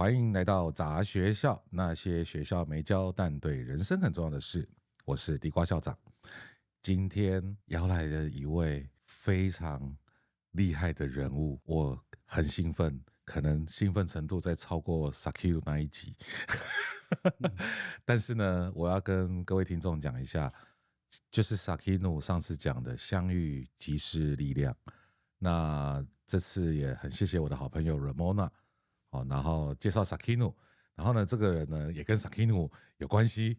欢迎来到杂学校，那些学校没教但对人生很重要的事。我是地瓜校长，今天邀来了一位非常厉害的人物，我很兴奋，可能兴奋程度在超过 Sakiru 那一集。但是呢，我要跟各位听众讲一下，就是 Sakiru 上次讲的相遇即是力量。那这次也很谢谢我的好朋友 Ramona，然后介绍 Sakiru， 然后呢，这个人呢也跟 Sakiru 有关系，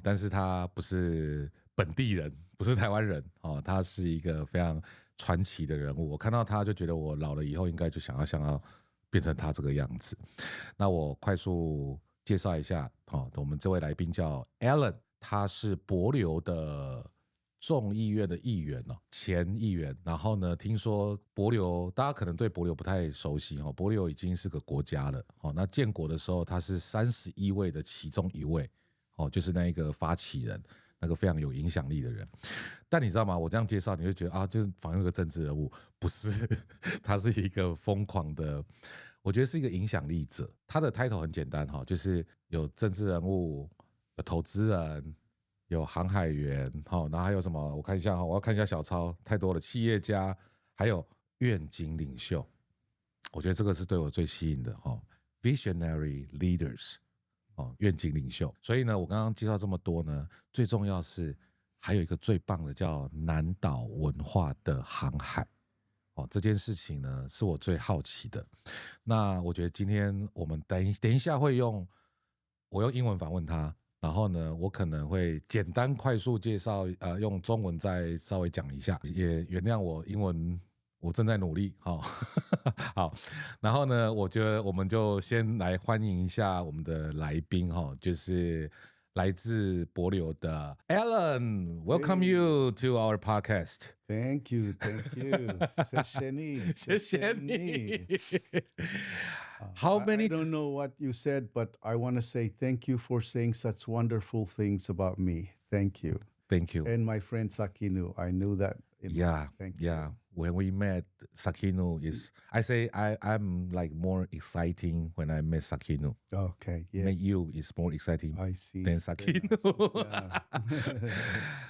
但是他不是本地人，不是台湾人，他是一个非常传奇的人物。我看到他就觉得我老了以后应该就想要变成他这个样子。那我快速介绍一下，我们这位来宾叫 Alan， 他是帛琉的众议院的议员，前议员。然后呢，听说帛琉，大家可能对帛琉不太熟悉，帛琉已经是个国家了。那建国的时候，他是31位的其中一位，就是那一个发起人，那个非常有影响力的人。但你知道吗？我这样介绍，你会觉得就是访问一个政治人物，不是，他是一个疯狂的，我觉得是一个影响力者。他的 title 很简单，就是有政治人物，有投资人，有航海员，然后还有什么？我看一下，我要看一下小抄，太多了。企业家，还有愿景领袖，我觉得这个是对我最吸引的，visionary leaders，愿景领袖。所以呢，我刚刚介绍这么多呢，最重要是还有一个最棒的叫南岛文化的航海。这件事情呢是我最好奇的。那我觉得今天我们等一下会我用英文访问他。然后呢，我可能会简单快速介绍，用中文再稍微讲一下，也原谅我英文，我正在努力。好，然后呢，我觉得我们就先来欢迎一下我们的来宾，就是来自帛琉的 Alan。Welcome you to our podcast. Thank you. 谢谢你。谢谢你。I don't know what you said, but I want to say thank you for saying such wonderful things about me. Thank you. Thank you. And my friend Sakiru, I knew that. Thank you. Yeah. When we met, Sakiru I say I'm like more exciting when I met Sakiru. Okay. Yes. Met you is more exciting I see. than Sakiru.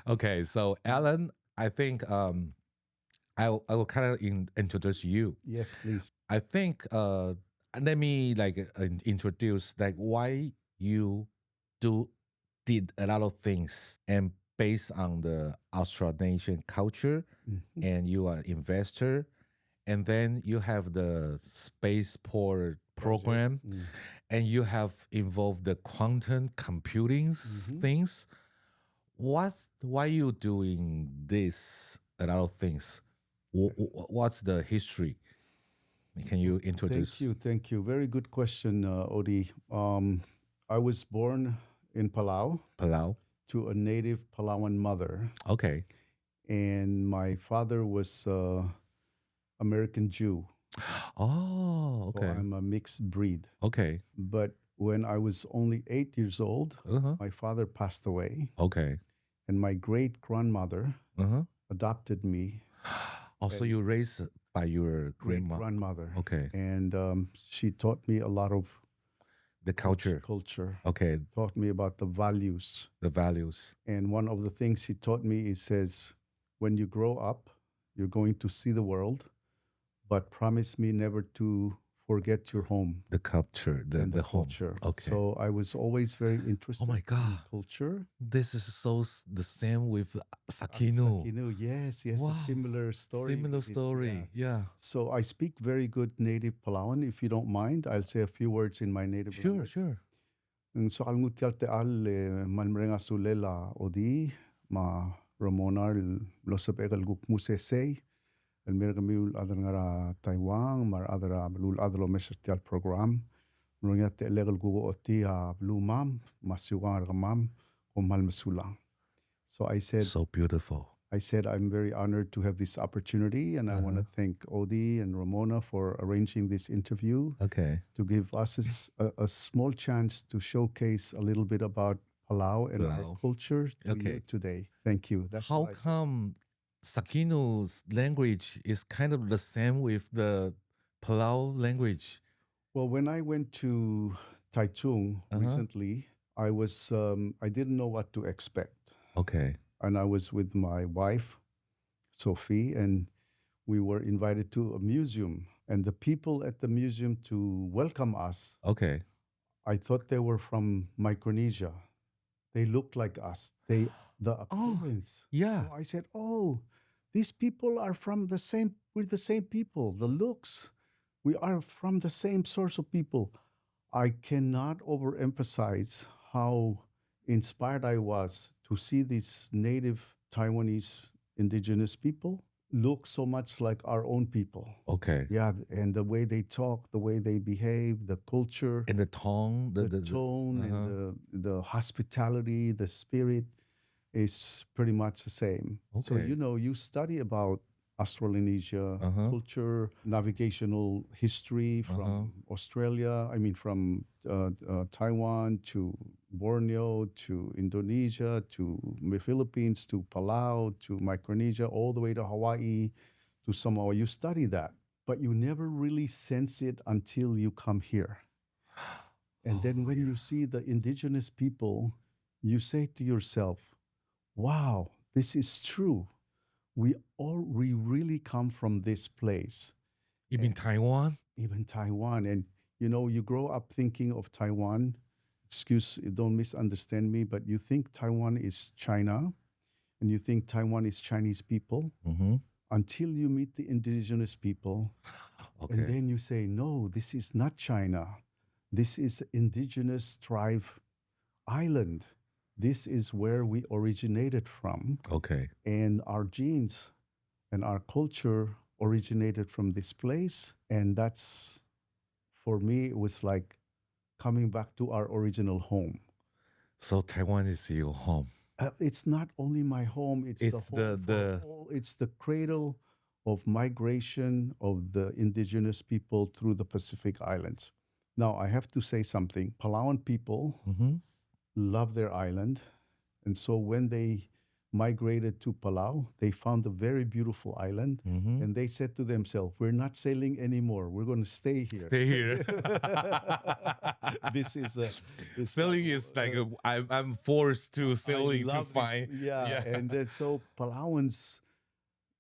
Okay, so Alan, I think I will kind of introduce you. Yes, please. I think let me introduce why you did a lot of things and based on the Austronesian culture, and you are an investor, and then you have the spaceport program, and you have involved the quantum computing things. Why you doing this a lot of things? What's the history? Can you introduce? Thank you. Very good question, Odi. I was born in Palau. To a native Palauan mother. Okay. And my father was American Jew. Oh, okay. So I'm a mixed breed. Okay. But when I was only 8 years old, my father passed away. Okay. And my great-grandmother adopted me. Oh, so you raised by your grandmother. Okay. And she taught me a lot of the culture. Okay. Taught me about the values. And one of the things she taught me says, when you grow up, you're going to see the world, but promise me never to forget your home. The culture, the culture. Home. Okay. So I was always very interested in culture. This is so the same with Sakiru. Yes. Wow. A similar story. Yeah. So I speak very good native Palauan. If you don't mind, I'll say a few words in my native language. Sure. So alngutial te al malmrenga sulela odi ma Ramona losapekal gukmusesei. El mirgamiul adangara Taiwan mar adara blul adalo mesestial program. Mronya te legal gugo oti a blue mam masuang ramam o malmasulang. So I said, so beautiful. I said, I'm very honored to have this opportunity, and I want to thank Odi and Ramona for arranging this interview. Okay. To give us a small chance to showcase a little bit about Palau and our culture to you today. Thank you. That's how come Sakiru's language is kind of the same with the Palau language? Well, when I went to Taichung recently, I didn't know what to expect. Okay. And I was with my wife, Sophie, and we were invited to a museum. And the people at the museum to welcome us, Okay. I thought they were from Micronesia. They looked like us. The appearance. Yeah. So I said, "Oh, these people are from the same. We're the same people. The looks, we are from the same source of people." I cannot overemphasize how inspired I was to see these native Taiwanese indigenous people look so much like our own people. Okay. Yeah, and the way they talk, the way they behave, the culture, And the tone, the tone, and the hospitality, the spirit is pretty much the same. So, Okay. you study about Australasia, culture, navigational history from Australia, from Taiwan to Borneo to Indonesia to the Philippines to Palau to Micronesia, all the way to Hawaii to Samoa. You study that, but you never really sense it until you come here. And then when you see the indigenous people, you say to yourself, wow, this is true. We really come from this place. You mean Taiwan? Even Taiwan. And, you grow up thinking of Taiwan. Don't misunderstand me, but you think Taiwan is China and you think Taiwan is Chinese people until you meet the indigenous people. Okay. And then you say, no, this is not China. This is indigenous tribe island. This is where we originated from. Okay. And our genes and our culture originated from this place. And that's, for me, it was like coming back to our original home. So Taiwan is your home. It's not only my home, it's the home it's the cradle of migration of the indigenous people through the Pacific Islands. Now, I have to say something. Palauan people love their island. And so when they migrated to Palau, they found a very beautiful island. And they said to themselves, we're not sailing anymore. We're going to stay here. Stay here. This is sailing is like I'm forced to sailing to find. Yeah. And then, so Palauans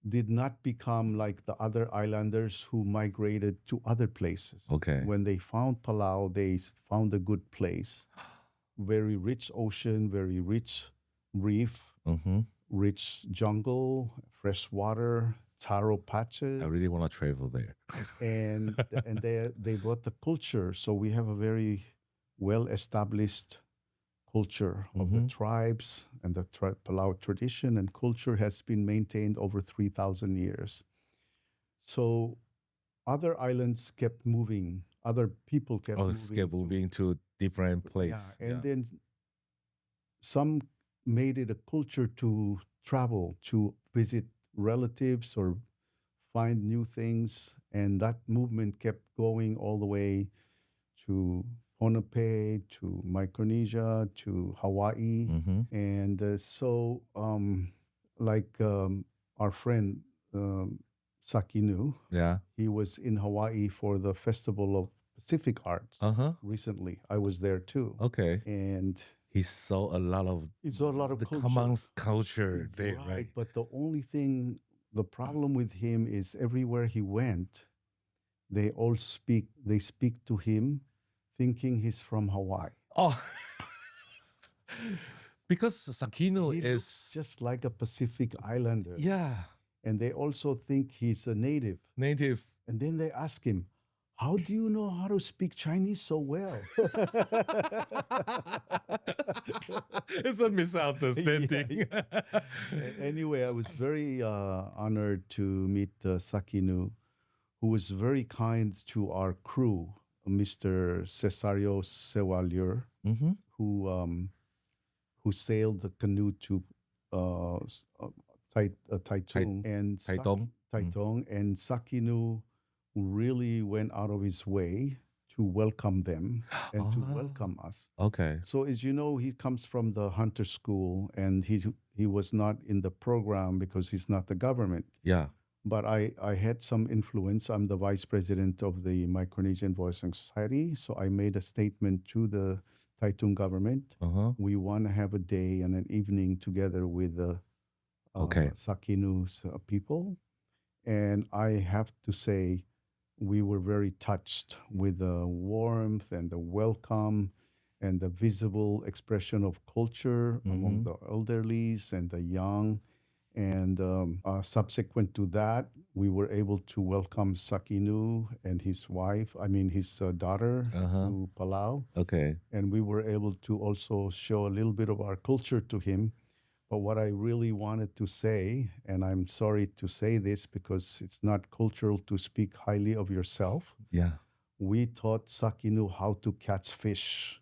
did not become like the other islanders who migrated to other places. Okay. When they found Palau, they found a good place. Very rich ocean, very rich reef, rich jungle, fresh water, taro patches. I really want to travel there. and they brought the culture. So we have a very well-established culture of the tribes, and the Palau tradition and culture has been maintained over 3,000 years. So other islands kept moving. Other people kept moving to different places. Yeah, and then some made it a culture to travel, to visit relatives or find new things. And that movement kept going all the way to Ponape, to Micronesia, to Hawaii. And so our friend Sakinu, he was in Hawaii for the Festival of Pacific Arts recently. I was there too. Okay. And he saw a lot of the common culture there, right? But the problem with him is everywhere he went, they speak to him thinking he's from Hawaii. Oh, because Sakino is just like a Pacific Islander. Yeah. And they also think he's a native. And then they ask him, how do you know how to speak Chinese so well? It's a misunderstanding. Anyway, I was very honored to meet Sakinu, who was very kind to our crew, Mr. Cesario Sewalier, who sailed the canoe to Taitung. And Sakinu really went out of his way to welcome them and to welcome us. Okay. So as you know, he comes from the hunter school, and he was not in the program because he's not the government. Yeah. but I had some influence. I'm the vice president of the Micronesian Voicing Society. So I made a statement to the Taitung government. We want to have a day and an evening together with the Sakinu's people. And I have to say, we were very touched with the warmth and the welcome and the visible expression of culture among the elderlies and the young. And subsequent to that, we were able to welcome Sakinu and his wife, his daughter to Palau. Okay. And we were able to also show a little bit of our culture to him. But what I really wanted to say, and I'm sorry to say this because it's not cultural to speak highly of yourself. Yeah. We taught Sakinu how to catch fish.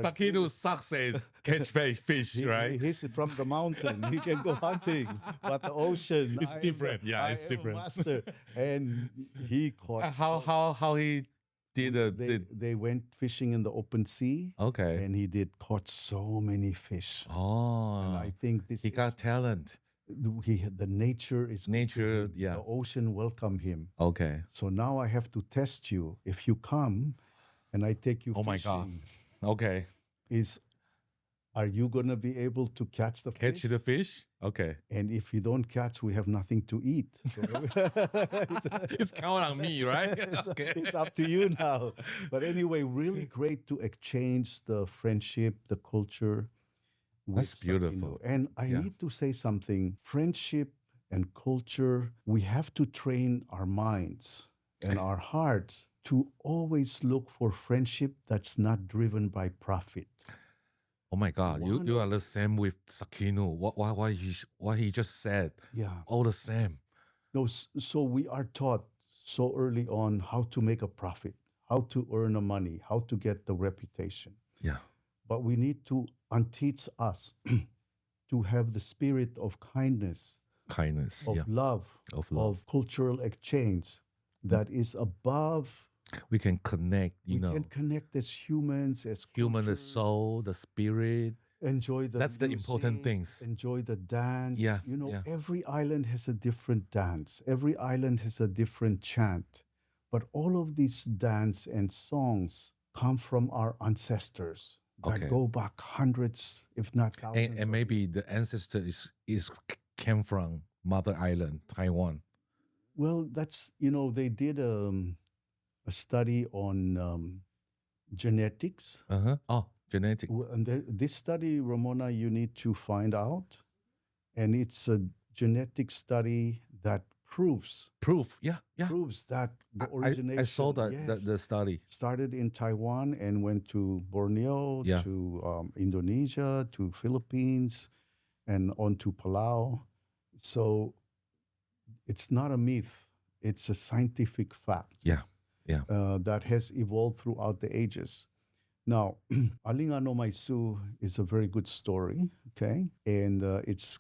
Sakinu sucks at catch fish, right? He's from the mountain. He can go hunting, but the ocean it's different. It's different. Master. And he caught. How he did they went fishing in the open sea. Okay. And he caught so many fish. Oh. And I think he got talent. The nature is nature. The ocean welcome him. Okay. So now I have to test you. If you come, and I take you. Oh fishing, my God. Okay. Are you gonna be able to catch the fish? Catch the fish? Okay. And if you don't catch, we have nothing to eat. So it's count on me, right? It's up to you now. But anyway, really great to exchange the friendship, the culture. That's beautiful. And I need to say something. Friendship and culture, we have to train our minds and our hearts to always look for friendship that's not driven by profit. Oh my God, you are the same with Sakinu. What he just said. Yeah. All the same. No, so we are taught so early on how to make a profit, how to earn the money, how to get the reputation. Yeah. But we need to unteach us to have the spirit of kindness, of love, of cultural exchange that is above. We can connect, we can connect as humans, as human, the soul, the spirit. Enjoy the That's music, the important things. Enjoy the dance. Yeah. Every island has a different dance. Every island has a different chant. But all of these dance and songs come from our ancestors that go back hundreds, if not thousands. And maybe the ancestor came from Mother Island, Taiwan. Well, that's, they did a study on genetics. Oh, genetics. And this study, Ramona, you need to find out. And it's a genetic study that proves that the origination. I saw the study. Started in Taiwan and went to Borneo, to Indonesia, to Philippines, and on to Palau. So it's not a myth. It's a scientific fact. That has evolved throughout the ages. Now, Alingano Maisu is a very good story, okay? And it's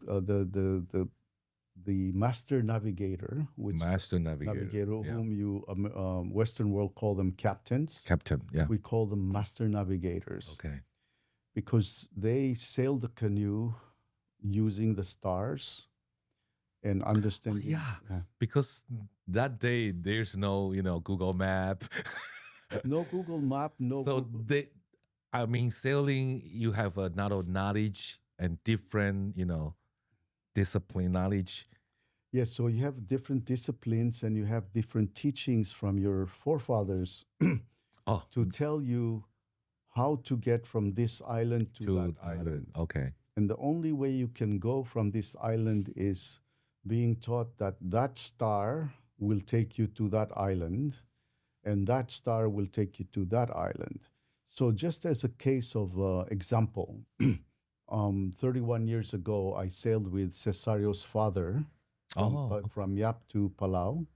the master navigator, whom you Western world call them captains. We call them master navigators. Okay. Because they sail the canoe using the stars and understanding. Because that day there's no, Google Map. No Google Map, no. So sailing, you have a lot of knowledge and different, discipline knowledge. Yes, so you have different disciplines and you have different teachings from your forefathers to tell you how to get from this island to that island. Okay. And the only way you can go from this island is being taught that star will take you to that island and that star will take you to that island. So just as a case of example, 31 years ago, I sailed with Cesario's father from Yap to Palau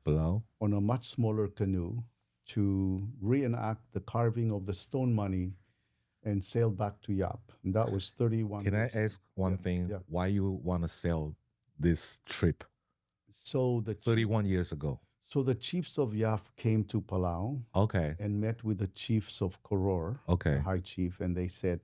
on a much smaller canoe to reenact the carving of the stone money and sail back to Yap. And that was 31 Can I ask one thing? Yeah. Why you want to sail this trip? So 31 years ago. So the chiefs of Yap came to Palau and met with the chiefs of Koror, the high chief, and they said,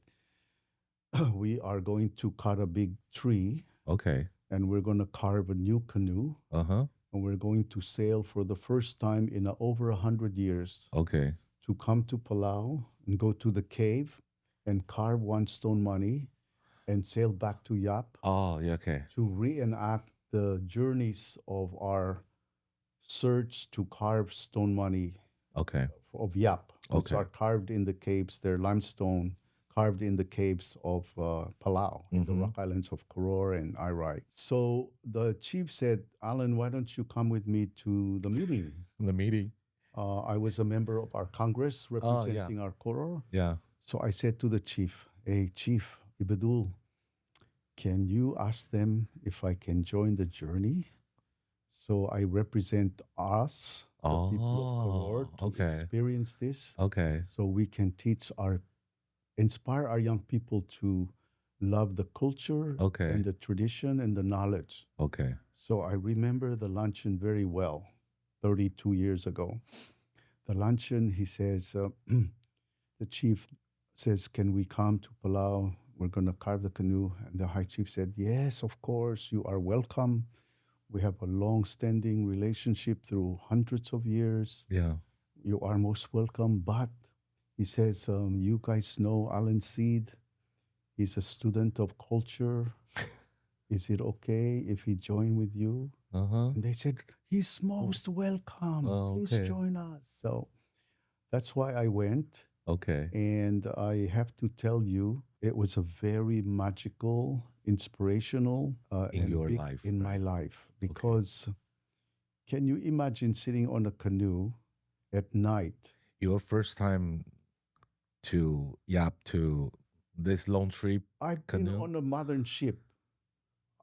we are going to cut a big tree Okay. And we're going to carve a new canoe. Uh-huh. And we're going to sail for the first time in over 100 years. Okay. To come to Palau and go to the cave and carve one stone money and sail back to Yap. Oh, yeah, okay. To reenact the journeys of our search to carve stone money. Okay. Of Yap, which Okay. are carved in the caves. They're limestone carved in the caves of Palau, in the rock islands of Koror and Irai. So the chief said, Alan, why don't you come with me to the meeting? The meeting. I was a member of our Congress representing our Koror. Yeah. So I said to the chief, hey, Chief Ibadul, can you ask them if I can join the journey? So I represent us, the people of Koror, to experience this. Okay. So we can inspire our young people to love the culture and the tradition and the knowledge. Okay. So I remember the luncheon very well, 32 years ago. The luncheon, he says, the chief says, can we come to Palau? We're going to carve the canoe. And the high chief said, yes, of course, you are welcome. We have a long-standing relationship through hundreds of years. Yeah. You are most welcome. But he says, you guys know Alan Seid. He's a student of culture. Is it okay if he join with you? And they said, he's most welcome. Please join us. So that's why I went. Okay. And I have to tell you, it was a very magical, inspirational in your life. In my life. Because can you imagine sitting on a canoe at night? Your first time to Yap, to this long trip I've canoe? Been on a modern ship.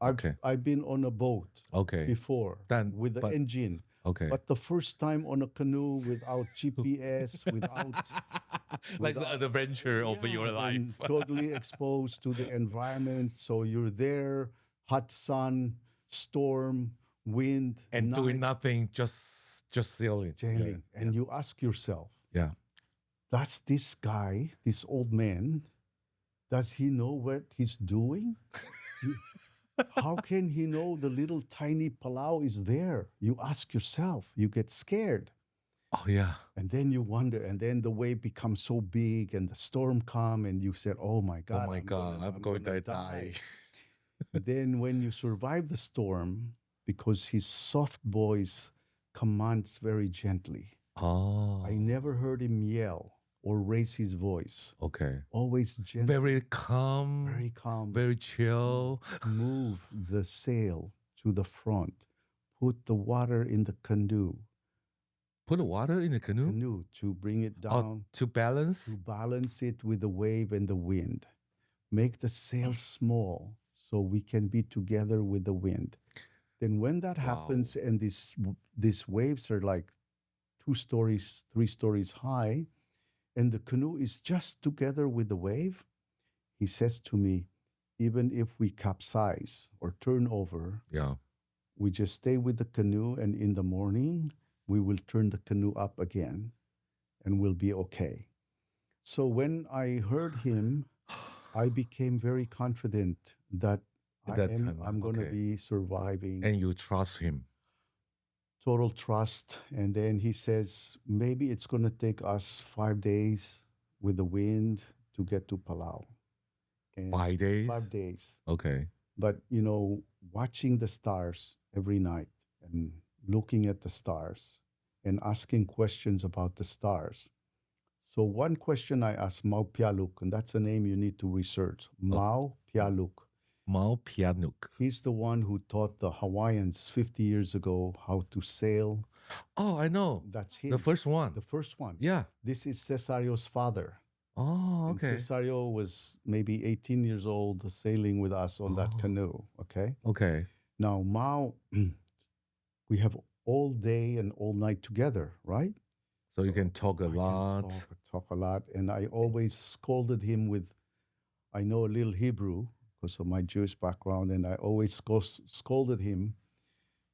I've been on a boat before with the engine. Okay. But the first time on a canoe without GPS, like the adventure of your life. Totally exposed to the environment. So you're there, hot sun, storm, wind, and doing nothing, just sailing. And you ask yourself, does this guy, this old man, does he know what he's doing? How can he know the little tiny Palau is there? You ask yourself, you get scared. Oh, yeah. And then you wonder, and then the wave becomes so big and the storm comes and you said, oh my God. I'm going to die. Then when you survive the storm, because his soft voice commands very gently. Oh. I never heard him yell or raise his voice. Okay. Always gentle. Very calm. Very calm. Very chill. Move the sail to the front. Put the water in the canoe. Put the water in the canoe? Canoe to bring it down. To balance? To balance it with the wave and the wind. Make the sail small so we can be together with the wind. Then when that happens and these waves are like 2 stories, 3 stories high, and the canoe is just together with the wave, he says to me, even if we capsize or turn over, we just stay with the canoe, and in the morning, we will turn the canoe up again, and we'll be okay. So when I heard him, I became very confident that I'm going to be surviving. And you trust him? Total trust. And then he says, maybe it's going to take us 5 days with the wind to get to Palau. And 5 days? 5 days. Okay. But, watching the stars every night and looking at the stars and asking questions about the stars. So one question I asked Mau Pialuk, and that's a name you need to research. Mau Pialuk. Mau Pianuk. He's the one who taught the Hawaiians 50 years ago how to sail. Oh, I know. That's him. The first one. The first one. Yeah. This is Cesario's father. Oh, okay. And Cesario was maybe 18 years old sailing with us on that canoe, okay? Okay. Now, Mau, we have all day and all night together, right? So you can talk a lot. Talk a lot. And I always scolded him with, I know a little Hebrew, because of my Jewish background, and I always scolded him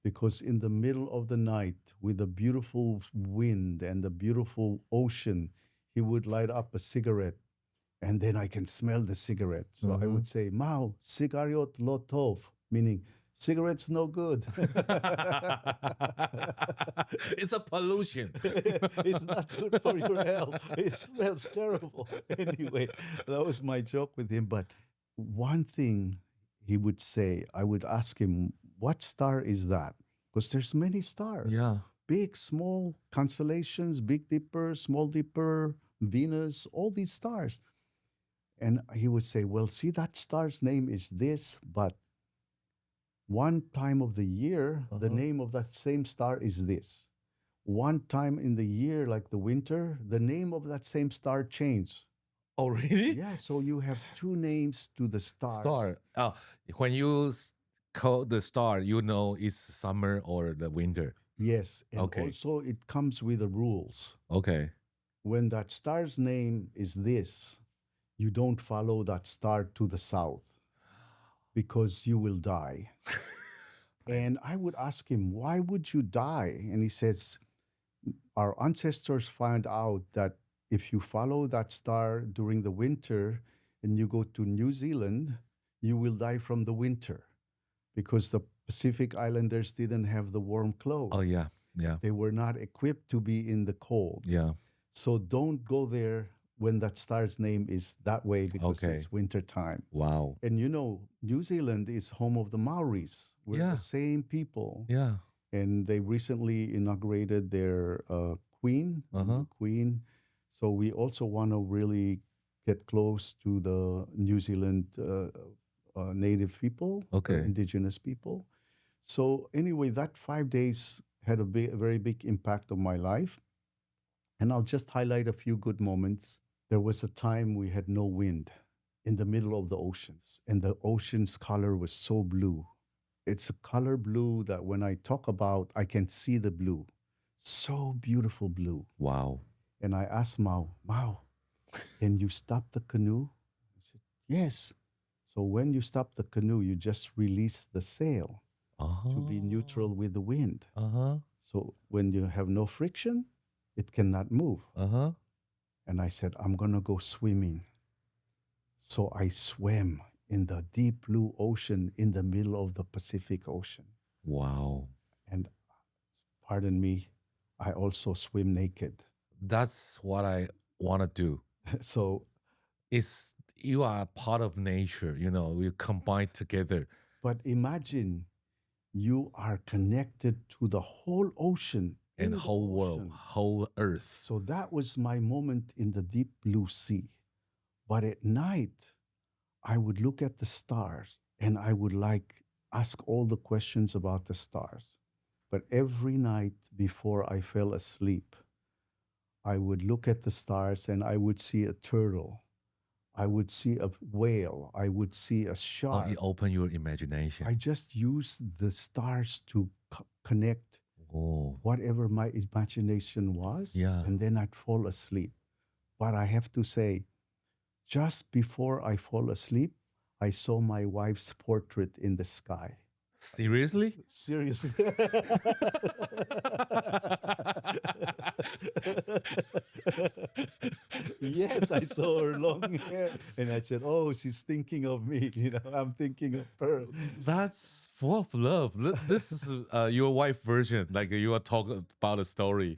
because in the middle of the night with the beautiful wind and the beautiful ocean, he would light up a cigarette and then I can smell the cigarette. So I would say, Mau, sigariot lo tov. meaning cigarettes no good. It's a pollution. It's not good for your health. It smells terrible. Anyway, that was my joke with him. But one thing he would say, I would ask him, what star is that? Because there's many stars. Yeah. Big, small constellations, Big Dipper, Small Dipper, Venus, all these stars. And he would say, well, see, that star's name is this, but one time of the year, the name of that same star is this. One time in the year, like the winter, the name of that same star changed. Oh, really? Yeah, so you have two names to the stars. Star. When you call the star, you know it's summer or the winter. Yes, and Okay. also it comes with the rules. Okay. When that star's name is this, you don't follow that star to the south because you will die. And I would ask him, why would you die? And he says, our ancestors found out that if you follow that star during the winter and you go to New Zealand, you will die from the winter because the Pacific Islanders didn't have the warm clothes. Oh, yeah. Yeah. They were not equipped to be in the cold. Yeah. So don't go there when that star's name is that way because Okay. it's winter time. Wow. And you know, New Zealand is home of the Maoris. We're Yeah. the same people. Yeah. And they recently inaugurated their queen, queen. So we also want to really get close to the New Zealand native people, Okay. indigenous people. So anyway, that 5 days had a very big impact on my life. And I'll just highlight a few good moments. There was a time we had no wind in the middle of the oceans, and the ocean's color was so blue. It's a color blue that when I talk about, I can see the blue. So beautiful blue. Wow. And I asked Mao, can you stop the canoe? He said, yes. So when you stop the canoe, you just release the sail to be neutral with the wind. So when you have no friction, it cannot move. And I said, I'm going to go swimming. So I swam in the deep blue ocean in the middle of the Pacific Ocean. Wow. And pardon me, I also swim naked. That's what I want to do. So It's you are part of nature, you know, we combine together. but imagine you are connected to the whole ocean And in the the whole world, ocean. whole earth. So that was my moment in the deep blue sea. But at night, I would look at the stars and I would ask all the questions about the stars. But every night before I fell asleep, I would look at the stars and I would see a turtle. I would see a whale. I would see a shark. You open your imagination. I just used the stars to connect whatever my imagination was, Yeah. and then I'd fall asleep. But I have to say, just before I fall asleep, I saw my wife's portrait in the sky. Seriously? Seriously. Yes, I saw her long hair, and I said, "Oh, she's thinking of me. You know, I'm thinking of her." That's full of love. This is your wife version. Like you are talking about a story.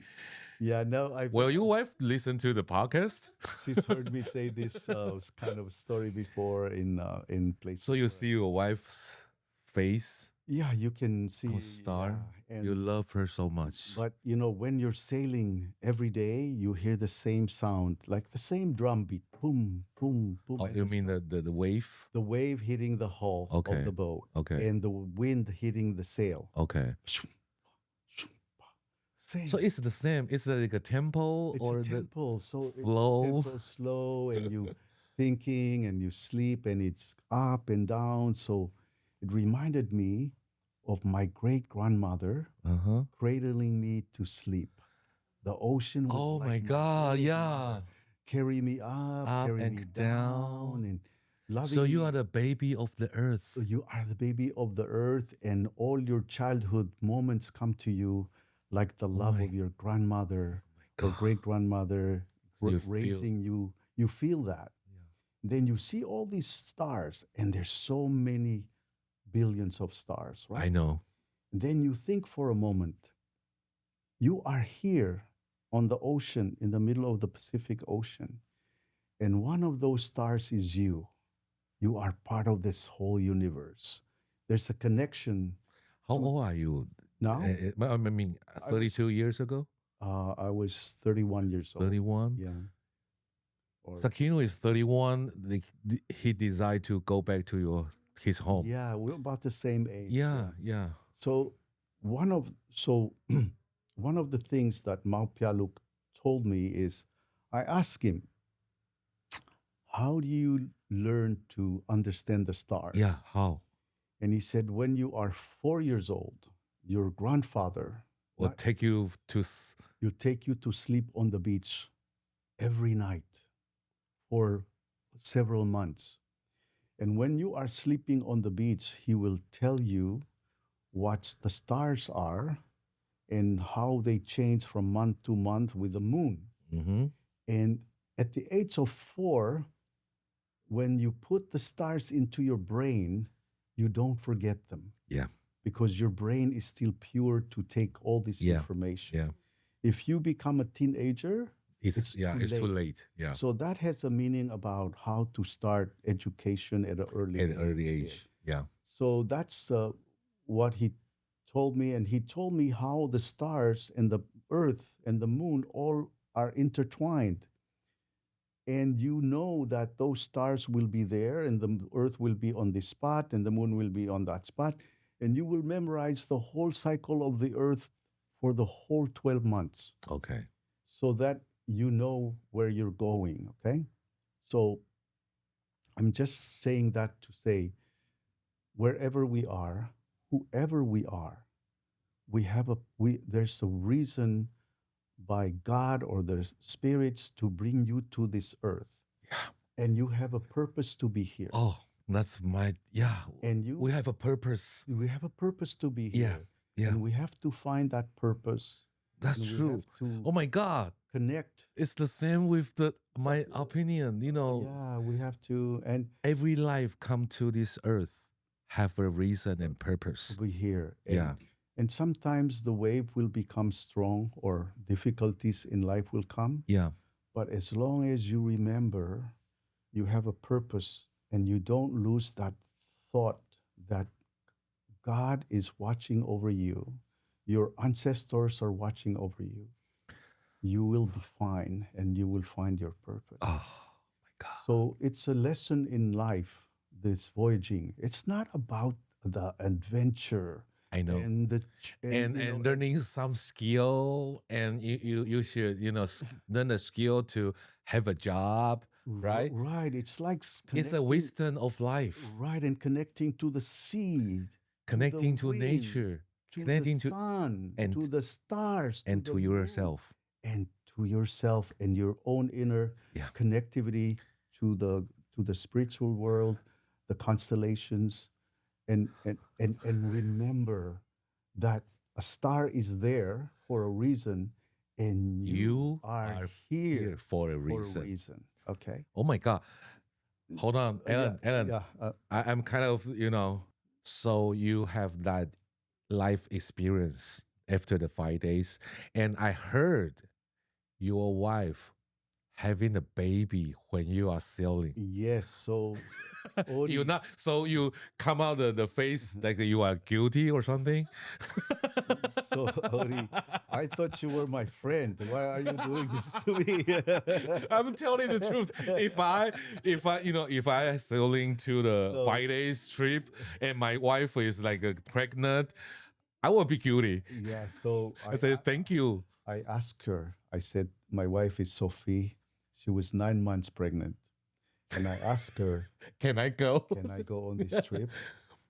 Yeah, no, I. Will your wife listen to the podcast? She's heard me say this kind of story before in places. So you see your wife's face Yeah, you can see on star. yeah, and You love her so much. But you know, when you're sailing every day, you hear the same sound, like the same drum beat, boom, boom, boom. Oh, and you it's mean the wave? the wave hitting the hull Okay, of the boat, okay. and the wind hitting the sail. Okay. Same. So it's the same. It's like a tempo It's or a the tempo, so flow? it's tempo slow, and you thinking and you sleep, and it's up and down. So it reminded me of my great grandmother cradling me to sleep. The ocean was Oh like my God, yeah. grandmother. Carry me up, carry and me down. and loving So you me. are the baby of the earth. You are the baby of the earth, and all your childhood moments come to you like the love of your grandmother or great grandmother You feel- raising you. You feel that. Then you see all these stars, and there's so many billions of stars, right? I know. And then you think for a moment, you are here on the ocean, in the middle of the Pacific Ocean, and one of those stars is you. You are part of this whole universe. There's a connection. How old are you Now? I mean, 32 years ago? I was 31 years old. 31? Yeah. Or, Sakino is 31. He decided to go back to his home. yeah, we're about the same age. Yeah. So one of the things that Mau Pialuk told me is, I asked him, how do you learn to understand the stars? Yeah, how? And he said, when you are 4 years old, your grandfather Will take you to... will take you to sleep on the beach every night for several months. And when you are sleeping on the beach, he will tell you what the stars are and how they change from month to month with the moon. Mm-hmm. And at the age of 4, when you put the stars into your brain, you don't forget them. Yeah. Because your brain is still pure to take all this information. Yeah. If you become a teenager, It's too late. Yeah. So that has a meaning about how to start education at an early age. Yeah. So that's what he told me. And he told me how the stars and the earth and the moon all are intertwined. And you know that those stars will be there and the earth will be on this spot and the moon will be on that spot. And you will memorize the whole cycle of the earth for the whole 12 months. Okay. So that you know where you're going, okay? So I'm just saying that to say, wherever we are, whoever we are, there's a reason by God or the spirits to bring you to this earth. Yeah. And you have a purpose to be here. Oh, that's And we have a purpose. We have a purpose to be here. Yeah. And we have to find that purpose. That's true. Oh my God. Connect. It's the same with my opinion, Yeah, we have to. And every life come to this earth have a reason and purpose. to be here. And And sometimes the wave will become strong or difficulties in life will come. Yeah. But as long as you remember you have a purpose and you don't lose that thought that God is watching over you, your ancestors are watching over you, you will be fine and you will find your purpose. Oh my God. So it's a lesson in life, this voyaging. It's not about the adventure. I know. And learning some skill, and you should learn a skill to have a job, right? Right. It's like It's a wisdom of life. Right, and connecting to the sea, Connecting to wind, nature, to connecting the to sun, and- to the stars, and the to moon, yourself. and to yourself and your own inner Yeah. connectivity to the spiritual world, the constellations, and remember that a star is there for a reason, and you are here for a for reason. a reason. Okay. Oh my God. Hold on, Alan. Yeah. I'm kind of, so you have that life experience after the 5 days. And I heard your wife having a baby when you are sailing. Yes. So You come out the face like you are guilty or something. So, Ori, I thought you were my friend. Why are you doing this to me? I'm telling the truth. If I sailing to the 5 days trip and my wife is like pregnant, I will be guilty. Yeah. So I said, thank you. I asked her. I said, my wife is Sophie. She was 9 months pregnant, and I asked her, Can I go? "Can I go on this trip?"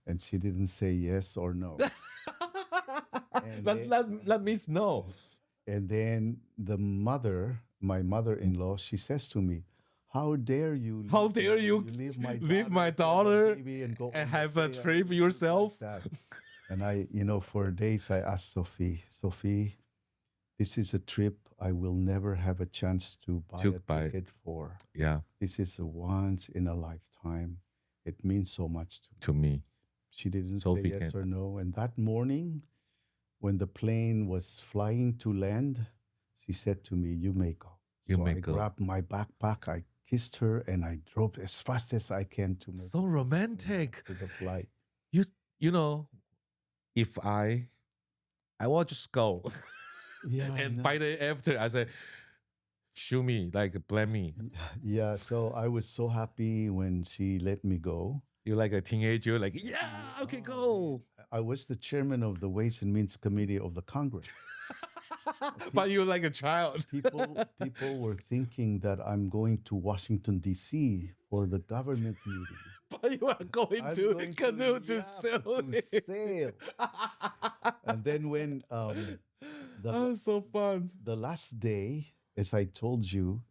And she didn't say yes or no. Let me know. And then my mother-in-law, she says to me, "How dare you? How dare you leave my daughter and go and on have the a sail trip yourself?" like that?" And I, for days, I asked Sophie, this is a trip I will never have a chance to buy a ticket for. Yeah, This is a once in a lifetime. It means so much to me. to me. She didn't So say yes vacant. or no. And that morning, when the plane was flying to land, she said to me, "You may go." You so may I go. grabbed my backpack, I kissed her, and I drove as fast as I can to make So romantic. to the flight. You know, if I will just go. Yeah, and no. 5 days after, I said, shoot me, like blame me. Yeah, so I was so happy when she let me go. You're like a teenager, like, yeah, okay, go. I was the chairman of the Ways and Means Committee of the Congress. But you're like a child. People were thinking that I'm going to Washington, D.C. for the government meeting. But you are going I'm to going canoe to to sail. sail. And then when so fun. the last day, as I told you,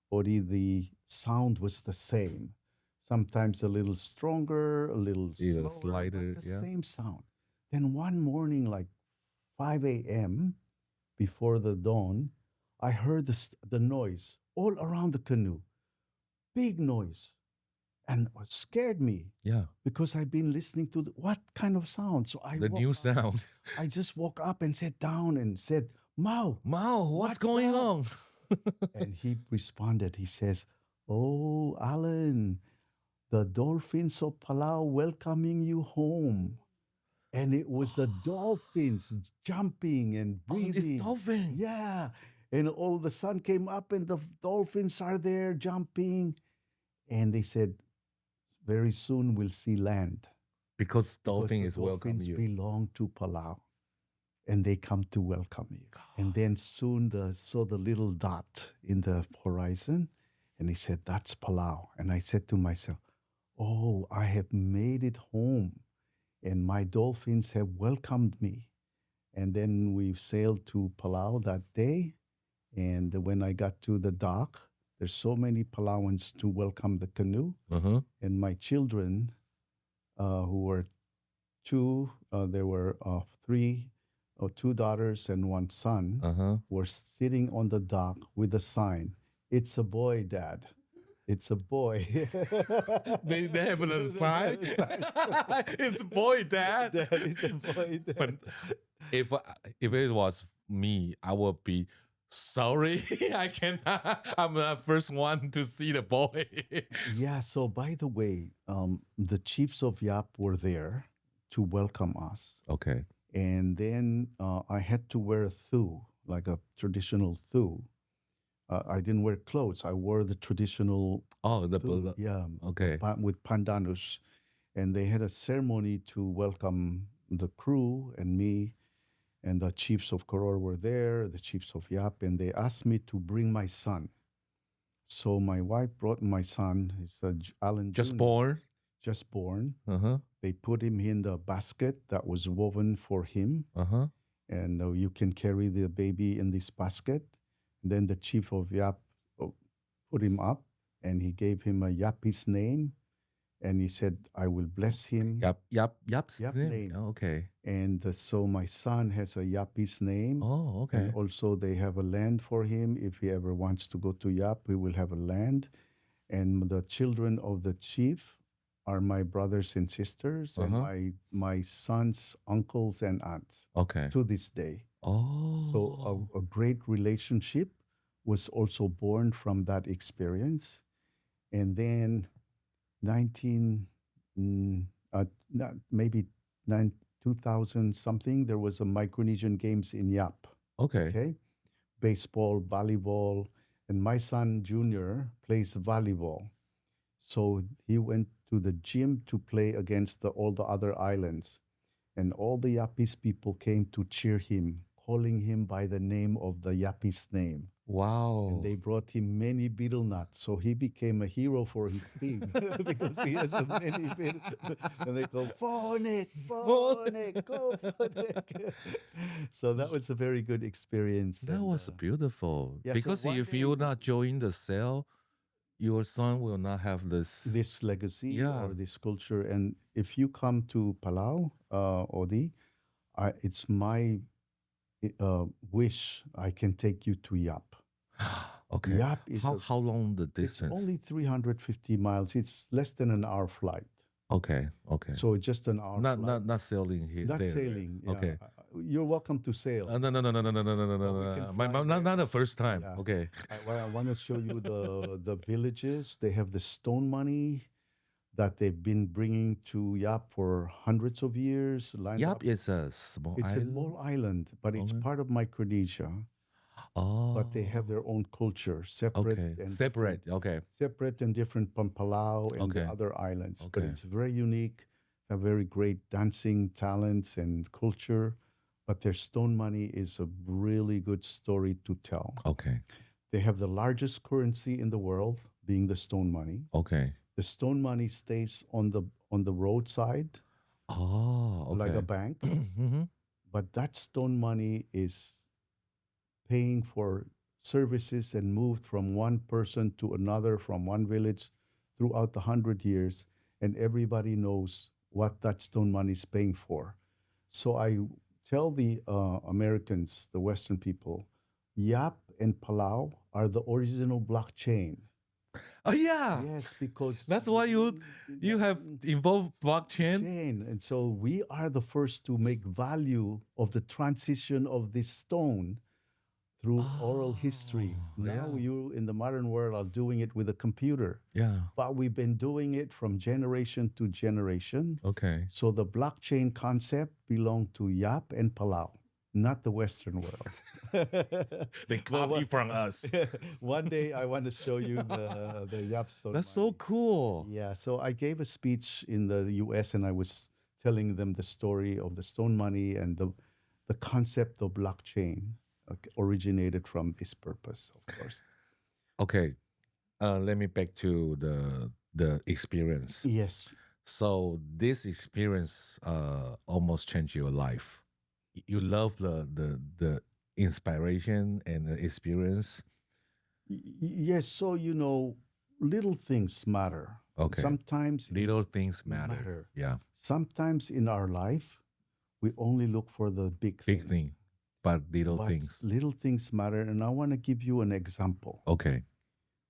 Ori, the sound was the same. Sometimes a little stronger, a little slower, lighter, but the yeah. same sound. Then one morning, like 5 a.m., before the dawn, I heard the noise all around the canoe. Big noise. And it scared me. Yeah. Because I've been listening to what kind of sound? So The new sound. I just woke up and sat down and said, Mao, what's going that?" on? And he responded, he says, "Oh, Alan, the dolphins of Palau welcoming you home." And it was the dolphins jumping and breathing. It's dolphin. Yeah. And all the sun came up and the dolphins are there jumping. And they said, very soon we'll see land. Because dolphin is welcoming Dolphins you. belong to Palau. And they come to welcome you. And then soon saw the little dot in the horizon. And he said, "That's Palau." And I said to myself, "Oh, I have made it home. And my dolphins have welcomed me." And then we sailed to Palau that day. And when I got to the dock, there's so many Palauans to welcome the canoe. Uh-huh. And my children, who were two, there were two daughters and one son, were sitting on the dock with a sign. "It's a boy, Dad. It's a boy." They have a sign. It's a boy, Dad. It's a boy, Dad. But if it was me, I would be sorry. I cannot. I'm the first one to see the boy. Yeah. So by the way, the chiefs of Yap were there to welcome us. Okay. And then I had to wear a thu, like a traditional thu. I didn't wear clothes. I wore the traditional thu, okay. With pandanus. And they had a ceremony to welcome the crew and me. And the chiefs of Koror were there, the chiefs of Yap, and they asked me to bring my son. So my wife brought my son. He's Alan Just Jr. born? Just born. Uh-huh. They put him in the basket that was woven for him. Uh-huh. And you can carry the baby in this basket. And then the chief of Yap put him up, and he gave him a Yapese name. And he said, "I will bless him." Yap's Yap name. name. Oh, okay. And so my son has a Yapese name. Oh, okay. And also they have a land for him. If he ever wants to go to Yap, we will have a land. And the children of the chief are my brothers and sisters, and my son's uncles and aunts. Okay. To this day. Oh. So a great relationship was also born from that experience. And then 2000 something, there was a Micronesian Games in Yap. Okay. Baseball, volleyball, and my son Junior plays volleyball. So he went to the gym to play against all the other islands. And all the Yapese people came to cheer him, calling him by the name of the Yapese name. Wow. And they brought him many betel nuts. So he became a hero for his team because he has many betel nuts. And they go, Phonik, go Phonik. So that was a very good experience. That was beautiful. Yeah, because so if you not join the cell, your son will not have this legacy or this culture. And if you come to Palau, Odi, it's my wish I can take you to Yap. Okay. Yap is how long the distance? It's only 350 miles. It's less than an hour flight. Okay. So it's just an hour. Not sailing here. Not there. sailing. Yeah. Okay. You're welcome to sail. No. Not the first time. Yeah. Okay. I want to show you the villages. They have the stone money that they've been bringing to Yap for hundreds of years. Yap is a small It's island. a small island, but it's part of Micronesia. Oh. But they have their own culture, separate. Okay. And Separate. Okay. separate and different from Palau and the Okay. other islands. But Okay. it's very unique. They have very great dancing talents and culture. But their stone money is a really good story to tell. Okay. They have the largest currency in the world, being the stone money. Okay. The stone money stays on the roadside, Oh. Okay. like a bank. Mm-hmm. But that stone money is paying for services and moved from one person to another, from one village throughout the 100 years, and everybody knows what that stone money is paying for. So I tell the Americans, the Western people, Yap and Palau are the original blockchain. Oh yeah. Yes, because That's why you have involved blockchain. And so we are the first to make value of the transition of this stone through oral history. Now you in the modern world are doing it with a computer. Yeah. But we've been doing it from generation to generation. Okay. So the blockchain concept belonged to Yap and Palau, not the Western world. They copy from us. One day I want to show you the Yap stone. That's so cool. Yeah, so I gave a speech in the US and I was telling them the story of the stone money and the concept of blockchain originated from this purpose, of course. Okay. Let me back to the experience. Yes. So this experience almost changed your life. You love the inspiration and the experience. Yes. So, little things matter. Okay. Sometimes Little things matter. Yeah. Sometimes in our life, we only look for the big thing, but little things. Little things matter. And I want to give you an example. Okay.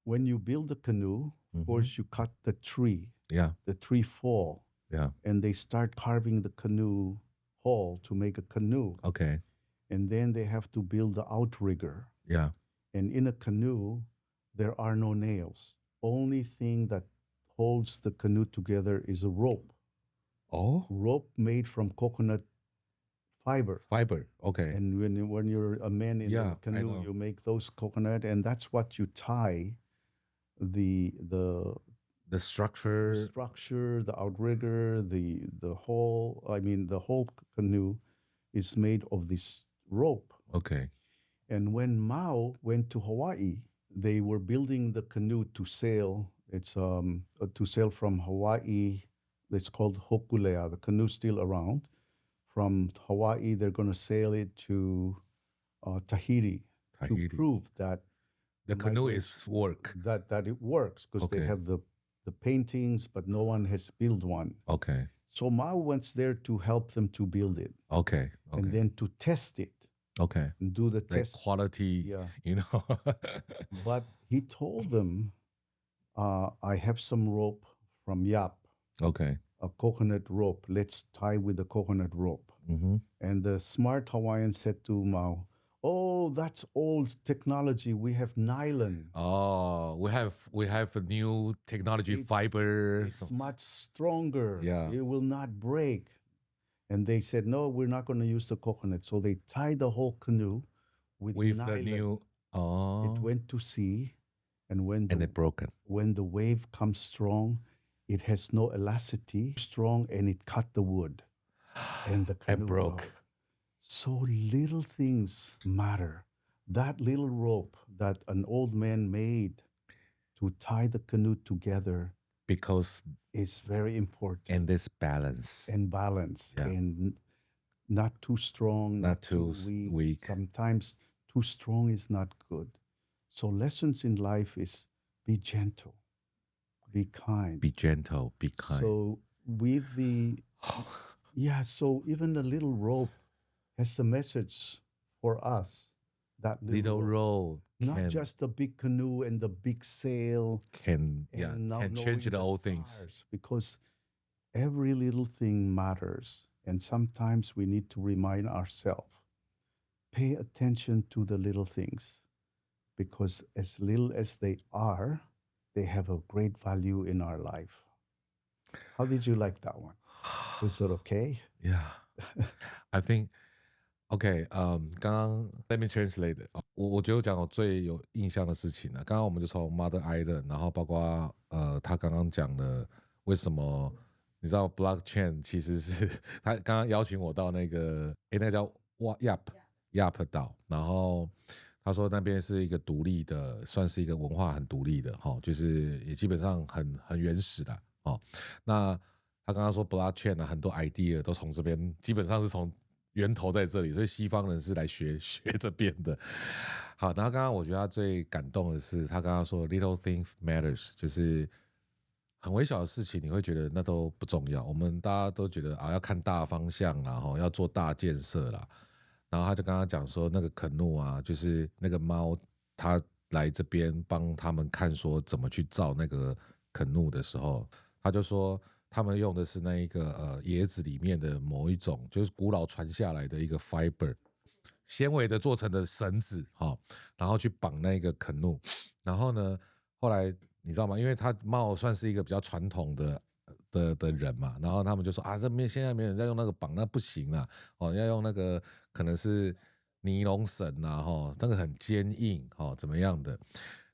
When you build a canoe, of course, you cut the tree. Yeah. The tree fall. Yeah. And they start carving the canoe hull to make a canoe. Okay. And then they have to build the outrigger. Yeah. And in a canoe, there are no nails. Only thing that holds the canoe together is a rope. Oh. Rope made from coconut fiber. Okay. And when you're a man in the canoe, you make those coconut, and that's what you tie the structure, the outrigger, the whole. I mean, the whole canoe is made of this rope. Okay. And when Mao went to Hawaii, they were building the canoe to sail. It's to sail from Hawaii. It's called Hokulea. The canoe's still around. From Hawaii, they're going to sail it to Tahiti to prove that the canoe is work. That it works, because they have the paintings, but no one has built one. Okay. So Mao went there to help them to build it. Okay. And then to test it. Okay. And do the test. Quality, But he told them, I have some rope from Yap. Okay. A coconut rope. Let's tie with the coconut rope. Mm-hmm. And the smart Hawaiian said to Mao, "Oh, that's old technology. We have nylon. Oh, we have a new technology, fiber. It's much stronger. Yeah. It will not break." And they said, "No, we're not going to use the coconut." So they tied the whole canoe with nylon. The new. Oh. It went to sea, and it broken. When the wave comes strong, it has no elasticity, strong, and it cut the wood, and the canoe broke. So little things matter. That little rope that an old man made to tie the canoe together, because is very important. And this balance. And balance. Yeah. And not too strong, not too weak. Sometimes too strong is not good. So lessons in life is be gentle, be kind. Be gentle, be kind. So with so even the little rope has a message for us. That little rope. Not just the big canoe and the big sail. Can change the whole things. Because every little thing matters. And sometimes we need to remind ourselves, pay attention to the little things, because as little as they are, they have a great value in our life. How did you like that one? Was it okay? Yeah, I think OK。刚刚 Let me translate。我觉得我讲我最有印象的事情呢，刚刚我们就从 Mother Island， 然后包括他刚刚讲的为什么你知道 blockchain 其实是他刚刚邀请我到那个那叫 Yap 岛，然后他说那边是一个独立的，算是一个文化很独立的，就是也基本上很原始的。那他刚刚说 blockchain 很多 idea 都从这边，基本上是从源头在这里，所以西方人是来学这边的。好，然后刚刚我觉得他最感动的是，他刚刚说 little thing matters， 就是很微小的事情，你会觉得那都不重要。我们大家都觉得要看大方向啦，要做大建设啦。然后他就刚刚讲说那个肯怒啊，就是那个猫，他来这边帮他们看说怎么去造那个肯怒的时候，他就说他们用的是那一个椰子里面的某一种，就是古老传下来的一个 fiber 纤维的做成的绳子，然后去绑那个肯怒。然后呢，后来你知道吗？因为他猫算是一个比较传统的人嘛，然后他们就说现在没有人在用那个绑，那不行啦，要用那个可能是尼龙绳啊，那个很坚硬，怎么样的？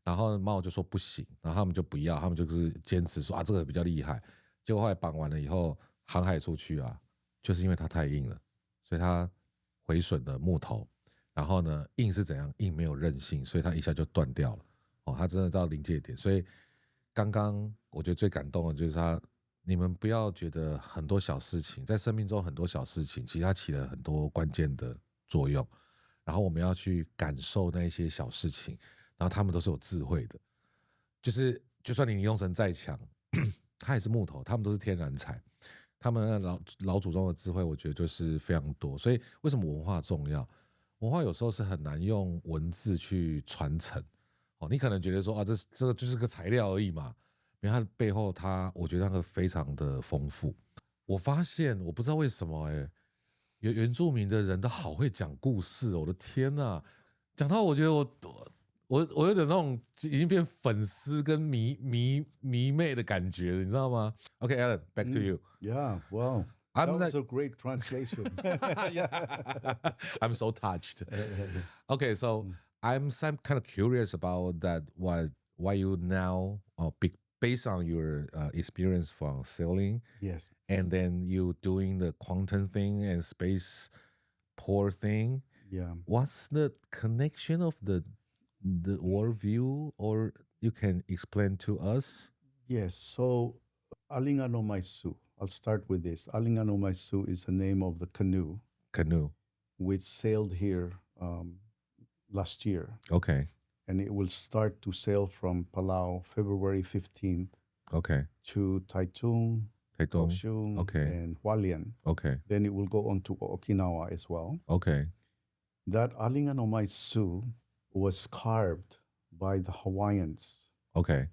然后猫就说不行，然后他们就不要，他们就是坚持说这个比较厉害。结果后来绑完了以后，航海出去啊，就是因为它太硬了，所以它毁损了木头。然后呢，硬是怎样？硬没有韧性，所以它一下就断掉了。它真的到临界点。所以刚刚我觉得最感动的就是你们不要觉得很多小事情，在生命中很多小事情，其实它起了很多关键的作用。然后我们要去感受那些小事情，然后他们都是有智慧的。就算你尼龙绳再强，它也是木头，他们都是天然材。他们老祖宗的智慧，我觉得就是非常多。所以为什么文化重要？文化有时候是很难用文字去传承。你可能觉得说这个就是个材料而已嘛，因为它背后我觉得那个非常的丰富。我发现我不知道为什么原住民的人都好会讲故事，我的天哪！讲到我觉得我有点那种已经变粉丝跟迷妹的感觉了，你知道吗 ？OK, Alan, back to you. Yeah, wow. That was a great translation. I'm so touched. Okay, so I'm kind of curious about that. Why you now, based on your experience from sailing, Yes, and then you doing the quantum thing and space port thing. yeah. What's the connection of the worldview, or you can explain to us? Yes, so Alingano Maisu. I'll start with this. Alingano Maisu is the name of the canoe which sailed here last year. Okay. And it will start to sail from Palau February 15th Okay. to Taitung, Kaohsiung, Okay. and Hualien. Okay. Then it will go on to Okinawa as well. Okay. That Alingano Maisu was carved by the Hawaiians. Okay.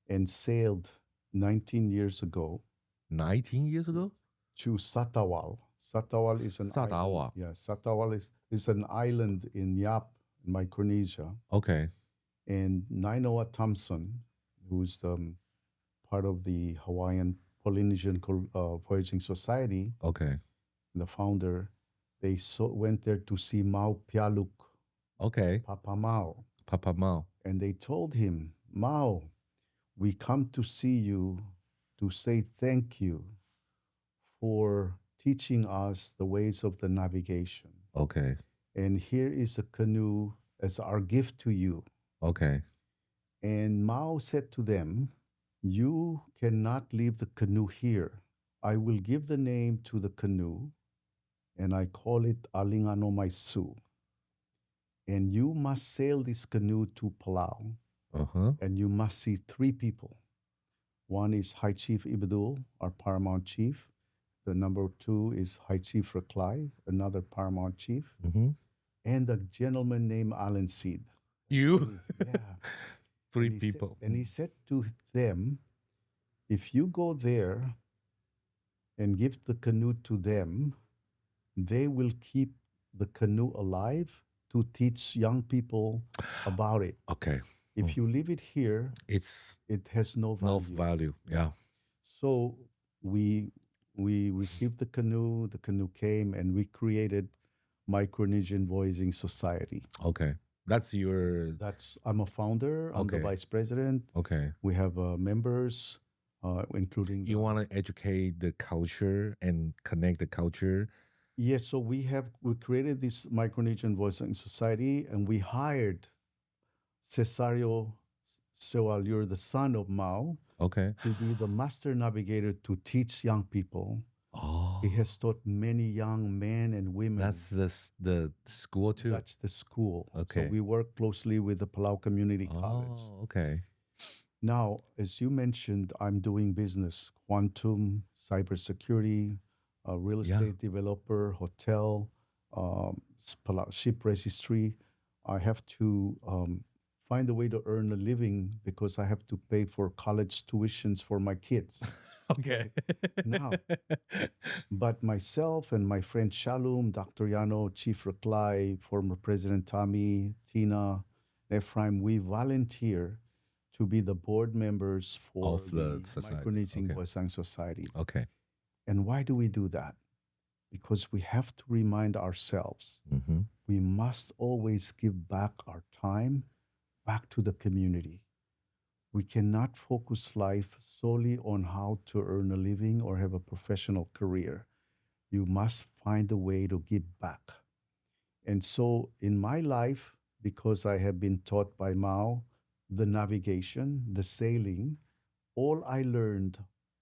And sailed 19 years ago. 19 years ago? To Satawal. Satawal is an island. Yeah, Satawal is an island in Yap, Micronesia. Okay. And Nainoa Thompson, who's part of the Hawaiian Polynesian Voyaging Society, okay, the founder, they went there to see Mau Pialuk. Okay. Papa Mau. Papa Mau. And they told him, Mau, we come to see you to say thank you for teaching us the ways of the navigation. Okay. And here is a canoe as our gift to you. Okay. And Mao said to them, you cannot leave the canoe here. I will give the name to the canoe, and I call it Alingano Maisu. And you must sail this canoe to Palau. And you must see three people. One is High Chief Ibadul, our paramount chief. The number two is High Chief Raklai, another paramount chief. And a gentleman named Alan Seid. You? Yeah. Three people. And he said to them, if you go there and give the canoe to them, they will keep the canoe alive to teach young people about it. Okay. If you leave it here, it has no value. No value. Yeah. So we received the canoe came, and we created Micronesian Voicing Society. Okay. I'm a founder. I'm the vice president. Okay. We have members, including... You want to educate the culture and connect the culture? Yes, so we created this Micronesian Voicing Society, and we hired Cesario Sewalur, the son of Mao, to be the master navigator to teach young people. Oh. He has taught many young men and women. That's the school too? That's the school. Okay. So we work closely with the Palau Community College. Oh, okay. Now, as you mentioned, I'm doing business, quantum, cybersecurity, real estate developer, hotel, ship registry. I have to find a way to earn a living because I have to pay for college tuitions for my kids. Okay. Now, but myself and my friend Shalom, Dr. Yano, Chief Raklai, former President Tommy, Tina, Ephraim, we volunteer to be the board members for the Micronesian Voicing Society. Okay. And why do we do that? Because we have to remind ourselves we must always give back our time back to the community. We cannot focus life solely on how to earn a living or have a professional career. You must find a way to give back. And so in my life, because I have been taught by Mao, the navigation, the sailing, all I learned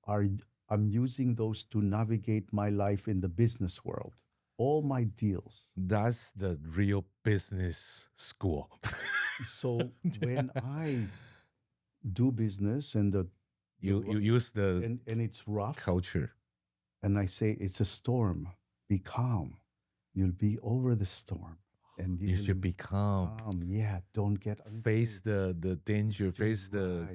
I'm using those to navigate my life in the business world. All my deals. That's the real business school. So when I do business and you use the and it's rough culture, and I say it's a storm, be calm. You'll be over the storm, and you should be calm. Yeah, don't get face the danger. Face the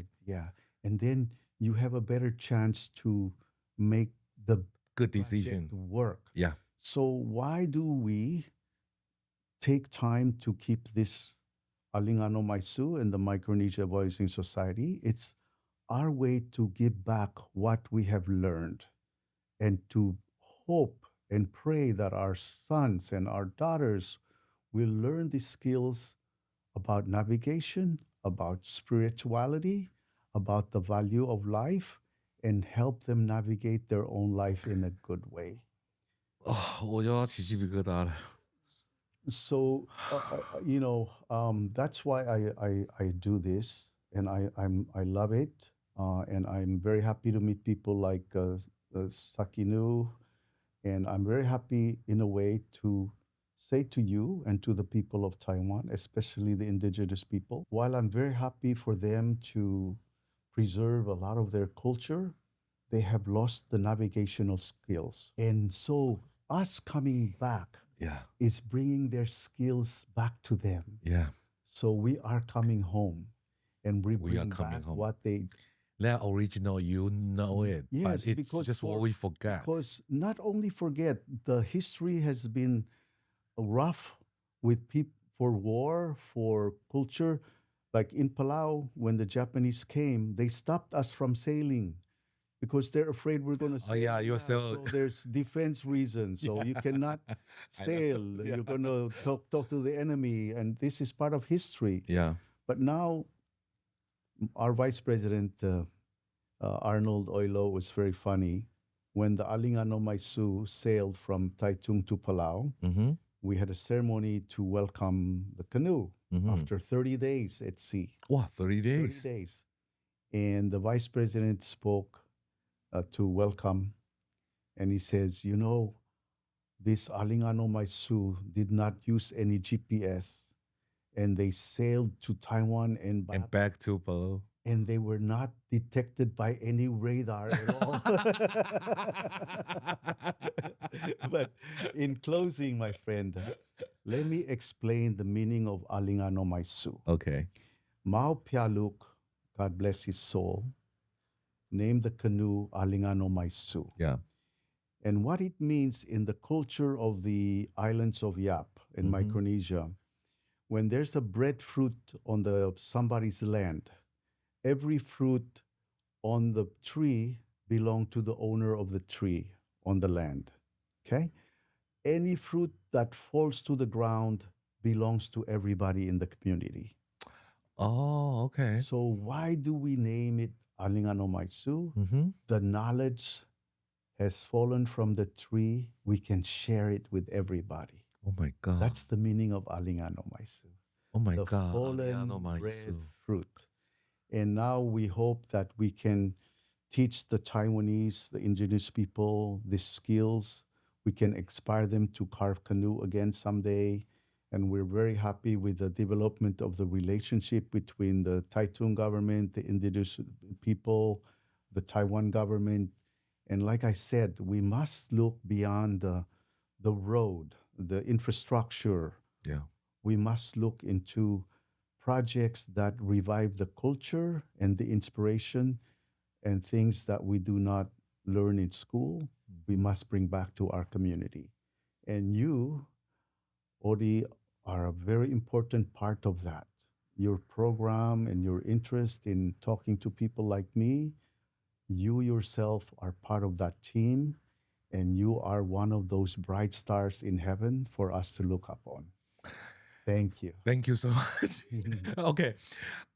and then you have a better chance to make the good decision work. Yeah. So why do we take time to keep this Alingano Maisu and the Micronesia Voicing Society? It's our way to give back what we have learned and to hope and pray that our sons and our daughters will learn the skills about navigation, about spirituality, about the value of life, and help them navigate their own life in a good way. 我又要起鸡皮疙瘩了。So, that's why I do this, and I love it, and I'm very happy to meet people like Sakinu, and I'm very happy in a way to say to you and to the people of Taiwan, especially the indigenous people, while I'm very happy for them to preserve a lot of their culture, they have lost the navigational skills. And so us coming back is bringing their skills back to them. Yeah. So we are coming home, and we bring back home. What they... That original, you know it. Yes, but it's just what we forget. Because not only forget, the history has been rough with people for war, for culture. Like in Palau, when the Japanese came, they stopped us from sailing because they're afraid we're going to sail. Oh, yeah, you're so there's defense reasons. So you cannot sail. You're going to talk to the enemy. And this is part of history. Yeah. But now, our vice president, Arnold Oilo, was very funny. When the Alingano Maisu sailed from Taitung to Palau, we had a ceremony to welcome the canoe after 30 days at sea. Wow, 30 days? 30 days. And the vice president spoke to welcome, and he says, this Alingano Maisu did not use any GPS, and they sailed to Taiwan and back to Palau. And they were not detected by any radar at all. But in closing, my friend, let me explain the meaning of Alingano Maisu. Okay. Mao Pialuk, God bless his soul, named the canoe Alingano Maisu. Yeah. And what it means in the culture of the islands of Yap in Micronesia, when there's a breadfruit on somebody's land, every fruit on the tree belong to the owner of the tree on the land. Okay? Any fruit that falls to the ground belongs to everybody in the community. Oh, okay. So why do we name it Alingano Maisu? The knowledge has fallen from the tree. We can share it with everybody. Oh my God. That's the meaning of Alingano Maisu. Oh my The God. fallen Maisu. red fruit. And now we hope that we can teach the Taiwanese, the indigenous people, these skills. We can inspire them to carve canoe again someday. And we're very happy with the development of the relationship between the Taitung government, the indigenous people, the Taiwan government. And like I said, we must look beyond the road, the infrastructure. Yeah. We must look into projects that revive the culture and the inspiration and things that we do not learn in school. We must bring back to our community. And you, Odi, are a very important part of that. Your program and your interest in talking to people like me, you yourself are part of that team, and you are one of those bright stars in heaven for us to look up on. Thank you. Thank you so much. Okay,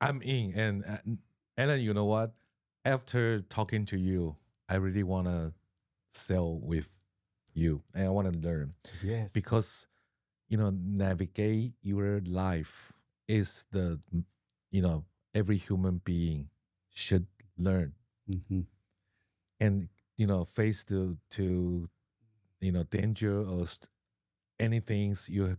I'm in. And Ellen, you know what? After talking to you, I really want to sail with you, and I want to learn. Yes. Because, navigate your life is every human being should learn. And, face to danger or anything, you're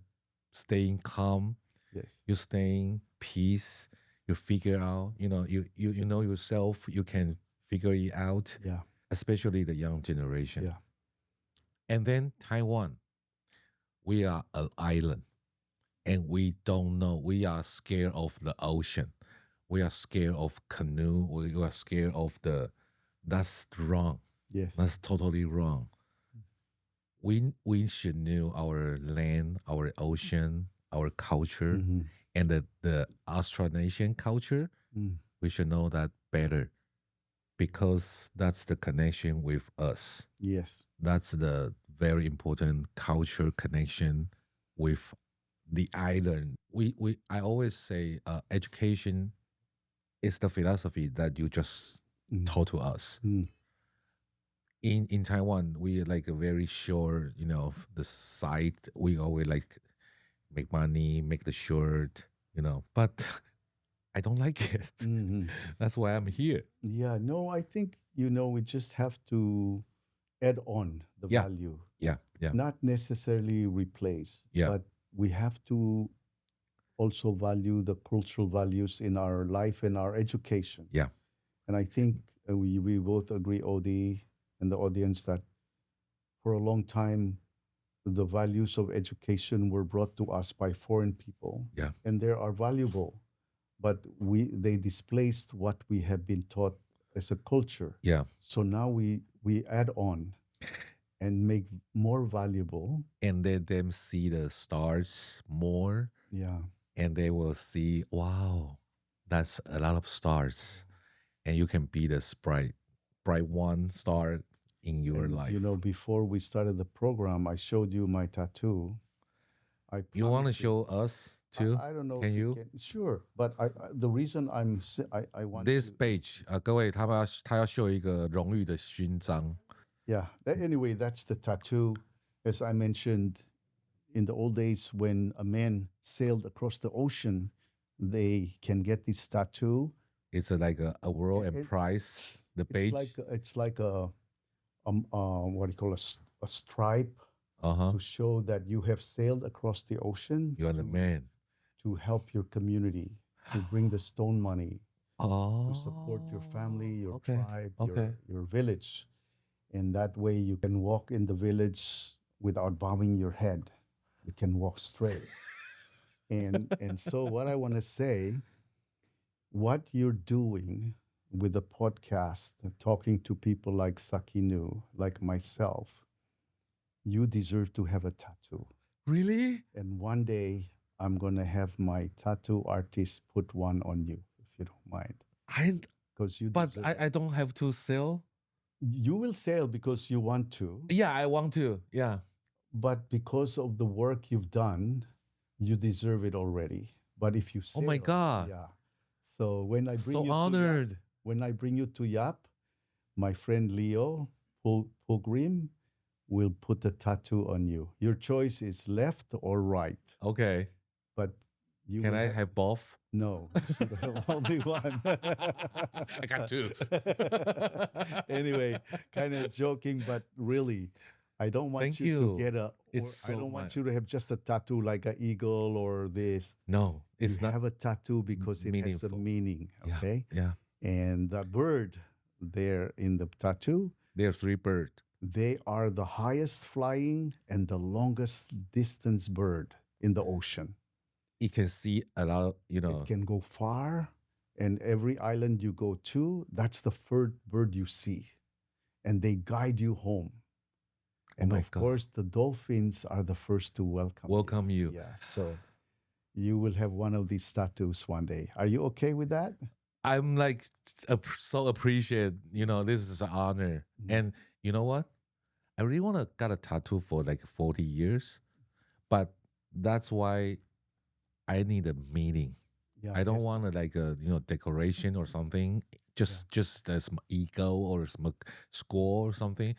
staying calm. Yes. You're staying peace. You figure out, you know yourself, you can figure it out. Yeah. Especially the young generation. Yeah. And then Taiwan, we are an island, and we don't know. We are scared of the ocean. We are scared of canoe. We are scared of that's wrong. Yes. That's totally wrong. We should know our land, our ocean, our culture, and the Austronesian culture. We should know that better, because that's the connection with us. Yes. That's the very important culture connection with the island. I always say education is the philosophy that you just taught to us. In Taiwan, we like a very sure, the site. We always like make money, make the shirt, but I don't like it. That's why I'm here. Yeah, no, I think, we just have to add on the value. Yeah. Not necessarily replace, Yeah. but we have to also value the cultural values in our life and our education. Yeah. And I think we both agree, Odi, and the audience, that for a long time, the values of education were brought to us by foreign people. Yeah. And they are valuable, but they displaced what we have been taught as a culture. Yeah. So now we add on and make more valuable. And let them see the stars more. Yeah. And they will see, wow, that's a lot of stars. And you can be the bright one star in your life. Before we started the program, I showed you my tattoo. You want to show us too? I don't know. Can if you? Sure, but the reason I want This page 各位他要秀一个荣誉的勋章。Yeah. Anyway, that's the tattoo. As I mentioned, in the old days, when a man sailed across the ocean, they can get this tattoo. It's like a world and prize. The page. It's like a what do you call a stripe to show that you have sailed across the ocean. You are the man. To help your community, to bring the stone money, to support your family, your tribe, your village. And that way you can walk in the village without bowing your head. You can walk straight. and so what I want to say, what you're doing with the podcast, talking to people like Sakinu, like myself, you deserve to have a tattoo. Really? And one day I'm going to have my tattoo artist put one on you, if you don't mind. Because you But deserve it. I don't have to sail. You will sail because you want to, Yeah, I want to. Yeah. but because of the work you've done, you deserve it already. But if you Oh sail, my God. yeah. So when I bring So you honored. to Yap, when I bring you to Yap, my friend Leo Pilgrim will put a tattoo on you. Your choice is left or right, Okay. but you Can will I have both? no, only one. I got two. Anyway, kind of joking, but really, I don't want Thank you you. to get It's I so don't want much. you to have just a tattoo like an eagle or this. No, it's You not. have a tattoo because it has a meaningful. meaning, Yeah, okay? yeah. And the bird there in the tattoo, There are three birds. they are the highest flying and the longest distance bird in the ocean. You can see a lot, It can go far, and every island you go to, that's the first bird you see. And they guide you home. And my of God. course, the dolphins are the first to welcome you. Yeah, so you will have one of these tattoos one day. Are you okay with that? I'm like so appreciate, this is an honor. And you know what? I really want to get a tattoo for like 40 years, but that's why I need a meaning. Yeah, I don't yes. want to like a decoration or something. Just some ego or some score or something.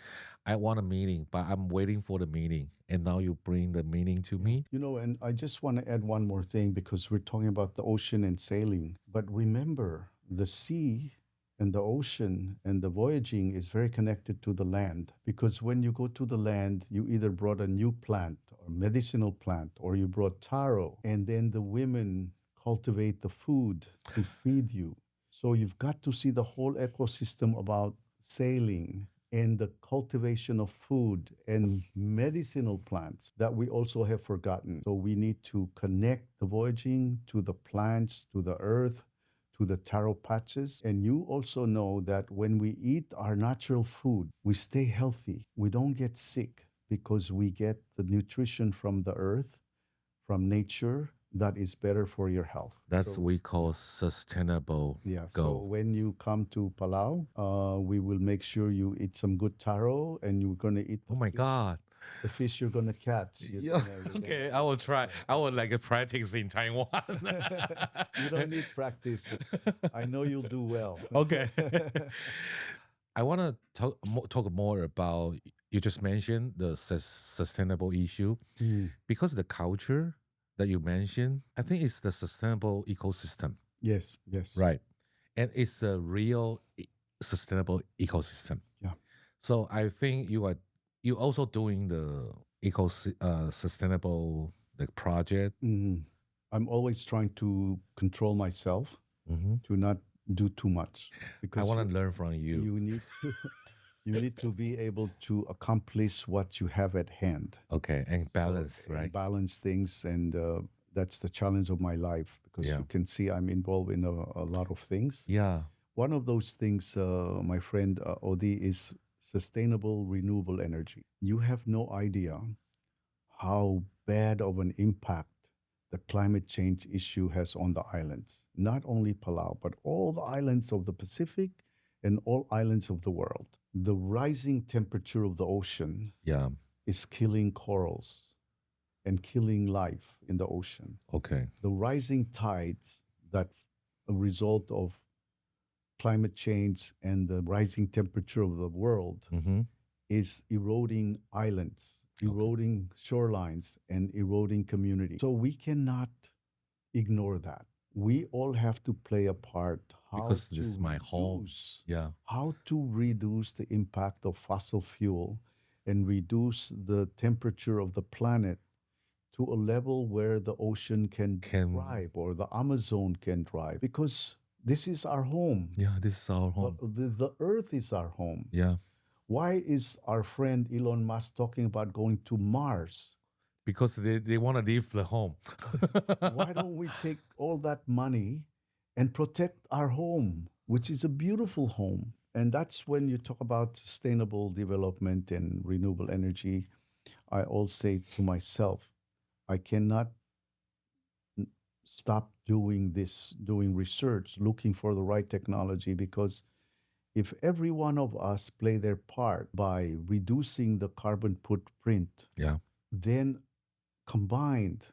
I want a meaning, but I'm waiting for the meaning. And now you bring the meaning to me. And I just want to add one more thing because we're talking about the ocean and sailing. But remember, the sea and the ocean and the voyaging is very connected to the land, because when you go to the land, you either brought a new plant or medicinal plant, or you brought taro, and then the women cultivate the food to feed you. So you've got to see the whole ecosystem about sailing and the cultivation of food and medicinal plants that we also have forgotten. So we need to connect the voyaging to the plants, to the earth, to the taro patches. And you also know that when we eat our natural food, we stay healthy. We don't get sick because we get the nutrition from the earth, from nature, that is better for your health. That's what we call sustainable Yeah. So goal. when you come to Palau, we will make sure you eat some good taro, and you're gonna eat. Oh my God. The fish you're gonna catch. Yeah. Okay, I will try. I will like practice in Taiwan. You don't need practice. I know you'll do well. Okay. I want to talk more about, you just mentioned the sustainable issue, because the culture that you mentioned, I think it's the sustainable ecosystem. Yes. Right. And it's a real sustainable ecosystem. Yeah. So I think you also doing the sustainable project. I'm always trying to control myself to not do too much, because I want to learn from you. You need to be able to accomplish what you have at hand. Okay, and balance, right? And balance things, and that's the challenge of my life, because you can see I'm involved in a lot of things. Yeah. One of those things, my friend Odi, is sustainable renewable energy. You have no idea how bad of an impact the climate change issue has on the islands. Not only Palau, but all the islands of the Pacific and all islands of the world. The rising temperature of the ocean is killing corals and killing life in the ocean. Okay. The rising tides that a result of climate change and the rising temperature of the world is eroding islands, eroding shorelines, and eroding communities. So we cannot ignore that. We all have to play a part. Because this is my home. Yeah. How to reduce the impact of fossil fuel and reduce the temperature of the planet to a level where the ocean can thrive, or the Amazon can thrive, because this is our home. Yeah, this is our home. The earth is our home. Yeah. Why is our friend Elon Musk talking about going to Mars? Because they want to leave the home. Why don't we take all that money and protect our home, which is a beautiful home? And that's when you talk about sustainable development and renewable energy. I always say to myself, I cannot stop doing research, looking for the right technology, because if every one of us play their part by reducing the carbon footprint, then combined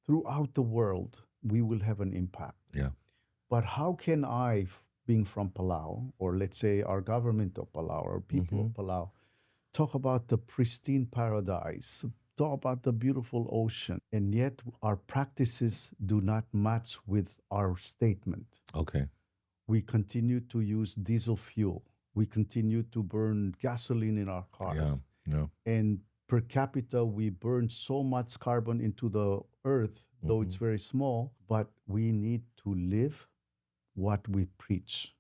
throughout the world, we will have an impact. But how can I, being from Palau, or let's say our government of Palau, or people of Palau, talk about the pristine paradise, talk about the beautiful ocean, and yet our practices do not match with our statement? Okay. We continue to use diesel fuel. We continue to burn gasoline in our cars. And per capita, we burn so much carbon into the earth, though it's very small, but we need to live what we preach.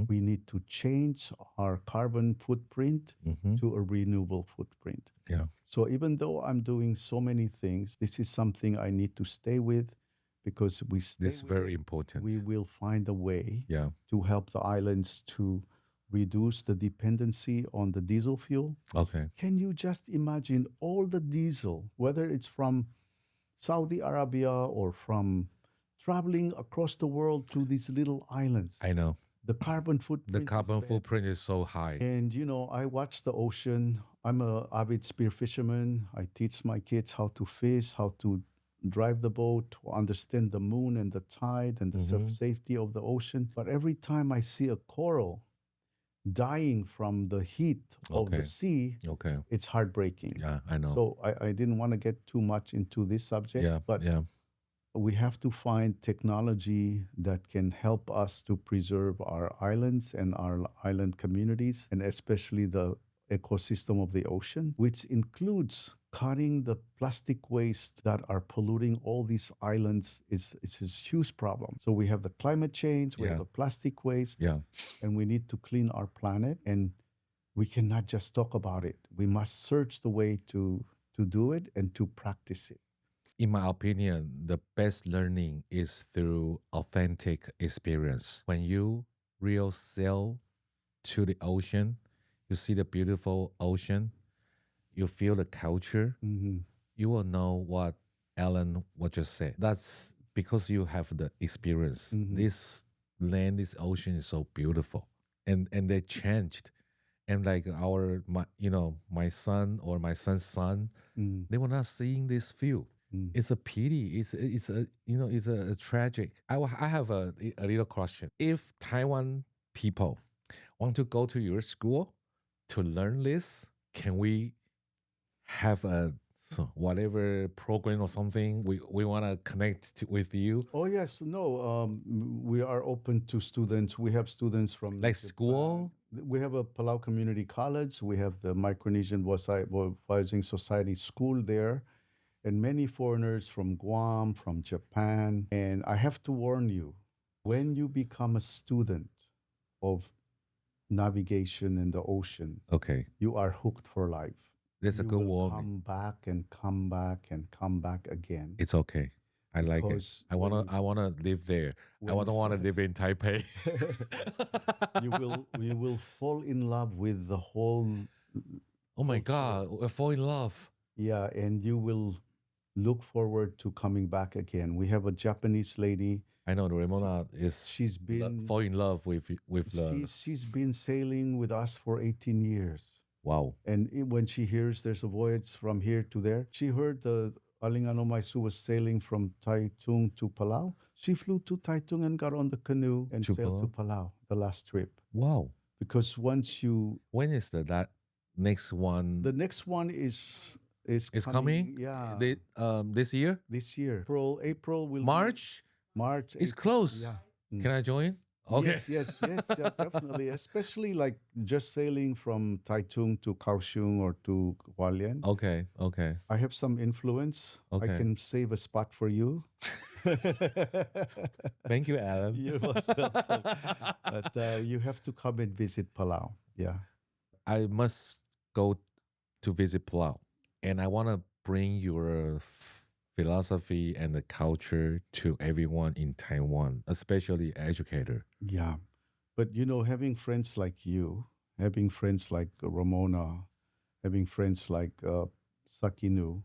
We need to change our carbon footprint to a renewable footprint. So even though I'm doing so many things, this is something I need to stay with, because this is very important. We will find a way to help the islands to reduce the dependency on the diesel fuel. Okay. Can you just imagine all the diesel, whether it's from Saudi Arabia or from traveling across the world to these little islands? I know. The carbon footprint is so high. And, I watch the ocean. I'm an avid spear fisherman. I teach my kids how to fish, how to drive the boat, to understand the moon and the tide and the safety of the ocean. But every time I see a coral dying from the heat of the sea, it's heartbreaking. Yeah, I know. So I didn't want to get too much into this subject, but we have to find technology that can help us to preserve our islands and our island communities, and especially the ecosystem of the ocean, which includes cutting the plastic waste that are polluting all these islands. It's a huge problem. So we have the climate change, we have the plastic waste, and we need to clean our planet, and we cannot just talk about it. We must search the way to do it and to practice it. In my opinion, the best learning is through authentic experience. When you real sail to the ocean, you see the beautiful ocean, you feel the culture, you will know what Alan just said. That's because you have the experience. This land, this ocean is so beautiful. And they changed. And like my son or my son's son, they were not seeing this view. It's a pity. It's a tragic. I have a little question. If Taiwan people want to go to your school to learn this, can we have whatever program or something? We want to connect with you. Oh yes, no. We are open to students. We have students from like school. We have a Palau Community College. We have the Micronesian Voyaging Society School there. And many foreigners from Guam, from Japan. And I have to warn you, when you become a student of navigation in the ocean, you are hooked for life. That's a good warning. Come back and come back and come back again. It's okay. I like it. I wanna live there. I don't want to live in Taipei. you will fall in love with the whole. Oh my God! I fall in love. Yeah, and you will look forward to coming back again. We have a Japanese lady. I know Ramona she's been fall in love with she's been sailing with us for 18 years. Wow. And when she hears there's a voyage from here to there, she heard the Alingano Maisu was sailing from Taitung to Palau. She flew to Taitung and got on the canoe and sailed to Palau, the last trip. Wow. Because once you... When is that next one? The next one is coming? Yeah. This year? This year. April will March? March. It's close. Yeah. Can I join? Okay. Yes, yeah, definitely. Especially like just sailing from Taitung to Kaohsiung or to Hualien. Okay. I have some influence. I can save a spot for you. Thank you, Alan. You're welcome. But you have to come and visit Palau. Yeah. I must go to visit Palau. And I want to bring your philosophy and the culture to everyone in Taiwan, especially educator. Yeah. But, having friends like you, having friends like Ramona, having friends like Sakinu,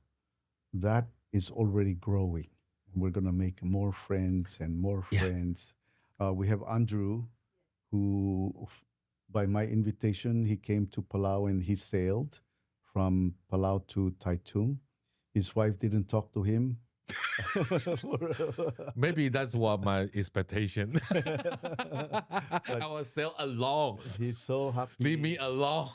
that is already growing. We're going to make more friends and more friends. We have Andrew, who, by my invitation, he came to Palau and he sailed from Palau to Taitung. His wife didn't talk to him. Maybe that's what my expectation. I will sail alone. He's so happy. Leave me alone.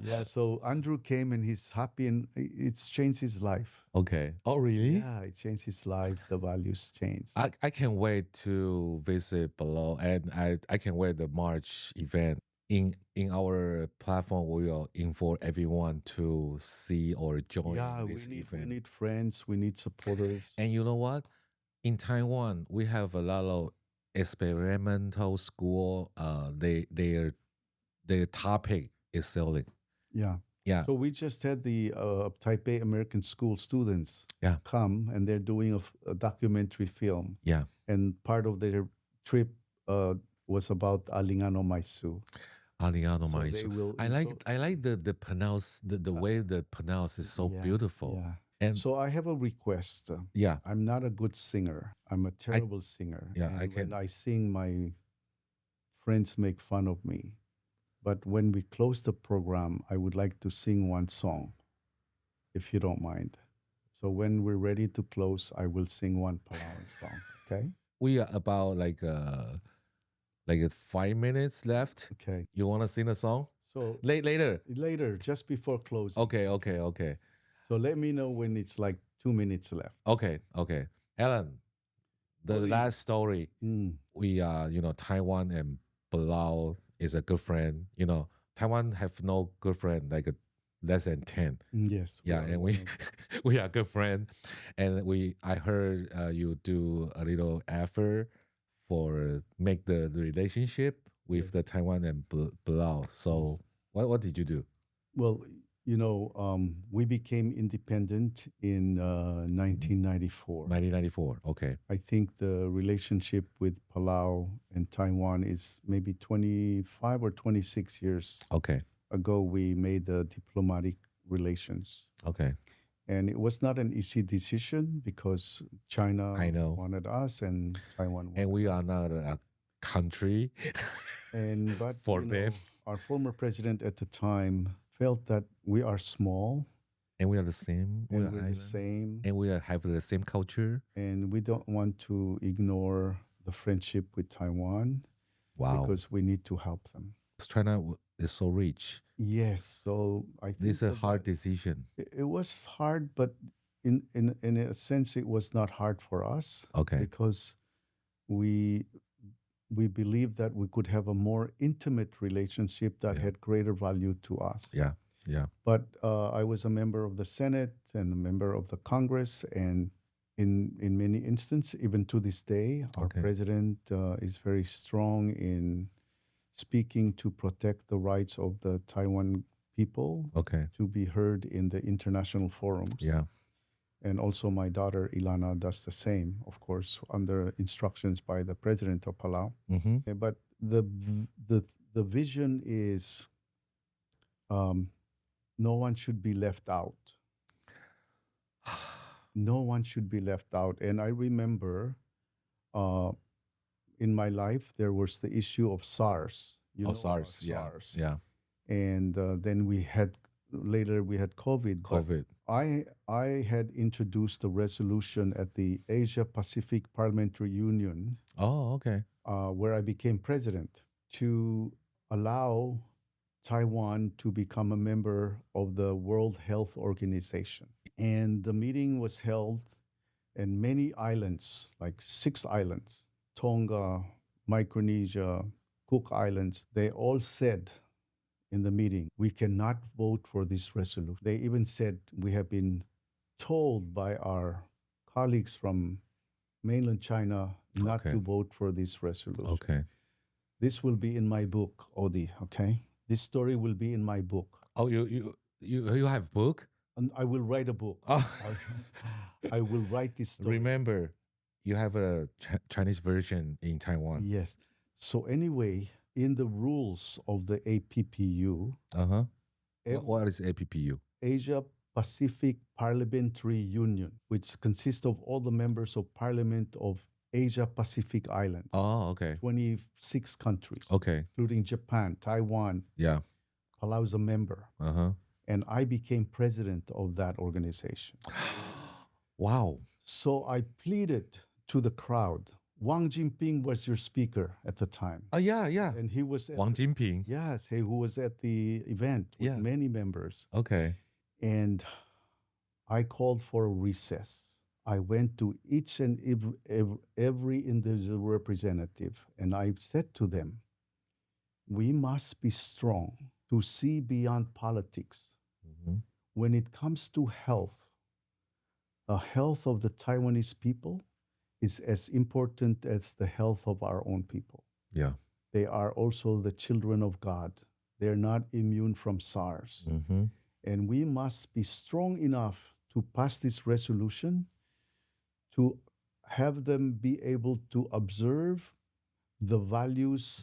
Yeah, so Andrew came and he's happy and it's changed his life. Okay. Oh, really? Yeah, it changed his life. The values changed. I can't wait to visit below, and I can wait the March event. In our platform, we will inform everyone to see or join this event. We need friends, we need supporters. And you know what? In Taiwan, we have a lot of experimental school. Their topic is sailing. Yeah. Yeah. So we just had the Taipei American School students come, and they're doing a documentary film. Yeah. And part of their trip was about Alingano Maisu. Alingano Maisu. I like the way the pronounce is so beautiful. Yeah. And so I have a request. I'm not a good singer. I'm a terrible singer. Yeah, and when I sing, my friends make fun of me. But when we close the program, I would like to sing one song, if you don't mind. So when we're ready to close, I will sing one Palauan song. Okay? We are about like 5 minutes left. Okay. You want to sing a song? So later, just before closing. Okay. So let me know when it's like 2 minutes left. Okay. Alan, the last story, we are, Taiwan and Palau is a good friend. Taiwan have no good friend, like less than 10. Yes. Yeah, and we are good friend. And I heard you do a little effort for make the relationship with the Taiwan and Palau. So what did you do? Well, we became independent in 1994. 1994, okay. I think the relationship with Palau and Taiwan is maybe 25 or 26 years ago. We made the diplomatic relations. Okay. And it was not an easy decision because China wanted us and Taiwan wanted us. And we are not a country. But for them. Our former president at the time felt that we are small. And we are the same. And we're the same. And we have the same culture. And we don't want to ignore the friendship with Taiwan. Wow. Because we need to help them. China is so rich. Yes. So I think it's a hard decision. It was hard, but in a sense, it was not hard for us. Okay. Because we believed that we could have a more intimate relationship that had greater value to us. Yeah. But I was a member of the Senate and a member of the Congress, and in many instances, even to this day, our president is very strong in speaking to protect the rights of the Taiwan people to be heard in the international forums. Yeah. And also my daughter, Ilana, does the same, of course, under instructions by the president of Palau. Mm-hmm. But the vision is no one should be left out. No one should be left out. And I remember in my life, there was the issue of SARS. SARS. Yeah. And then we had COVID. I had introduced a resolution at the Asia Pacific Parliamentary Union. Oh, okay. Where I became president to allow Taiwan to become a member of the World Health Organization. And the meeting was held in many islands, like 6 islands, Tonga, Micronesia, Cook Islands. They all said in the meeting, we cannot vote for this resolution. They even said, we have been told by our colleagues from mainland China not to vote for this resolution. Okay. This will be in my book, Odi, okay? This story will be in my book. Oh, you have a book? And I will write a book. Oh. I will write this story. Remember, you have a Chinese version in Taiwan. Yes. So anyway, in the rules of the APPU. What is APPU? Asia Pacific Parliamentary Union, which consists of all the members of Parliament of Asia Pacific Islands. Oh, okay. 26 countries. Okay. Including Japan, Taiwan. Yeah. Palau is a member. Uh-huh. And I became president of that organization. Wow. So I pleaded to the crowd. Wang Jinping was your speaker at the time. Oh, yeah. And he was at Wang Jinping. Yes, who was at the event with many members. Okay. And I called for a recess. I went to each and every individual representative, and I said to them, we must be strong to see beyond politics. Mm-hmm. When it comes to health, the health of the Taiwanese people is as important as the health of our own people. Yeah. They are also the children of God. They're not immune from SARS. Mm-hmm. And we must be strong enough to pass this resolution to have them be able to observe the values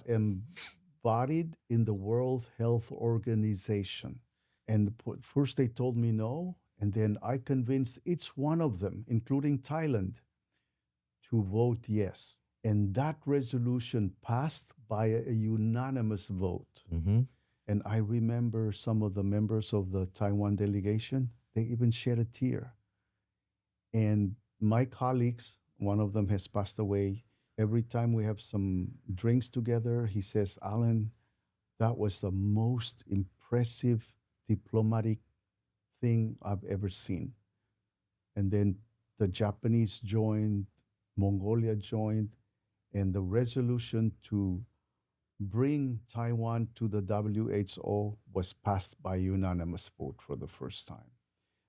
embodied in the World Health Organization. And first they told me no, and then I convinced each one of them, including Thailand, to vote yes. And that resolution passed by a unanimous vote. Mm-hmm. And I remember some of the members of the Taiwan delegation, they even shed a tear. And my colleagues, one of them has passed away. Every time we have some drinks together, he says, Alan, that was the most impressive diplomatic thing I've ever seen. And then the Japanese joined, Mongolia joined, and the resolution to bring Taiwan to the WHO was passed by unanimous vote for the first time.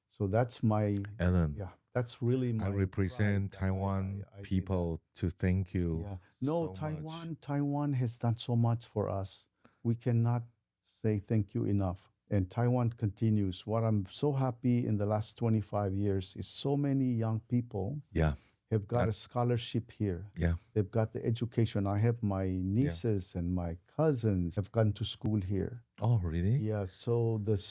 So that's my... Alan. Yeah, that's really my... I represent Taiwan people to thank you. Yeah. No, so Taiwan has done so much for us. We cannot say thank you enough. And Taiwan continues. What I'm so happy in the last 25 years is so many young people have got a scholarship here. Yeah. They've got the education. I have my nieces and my cousins have gone to school here. Oh, really? Yeah. So the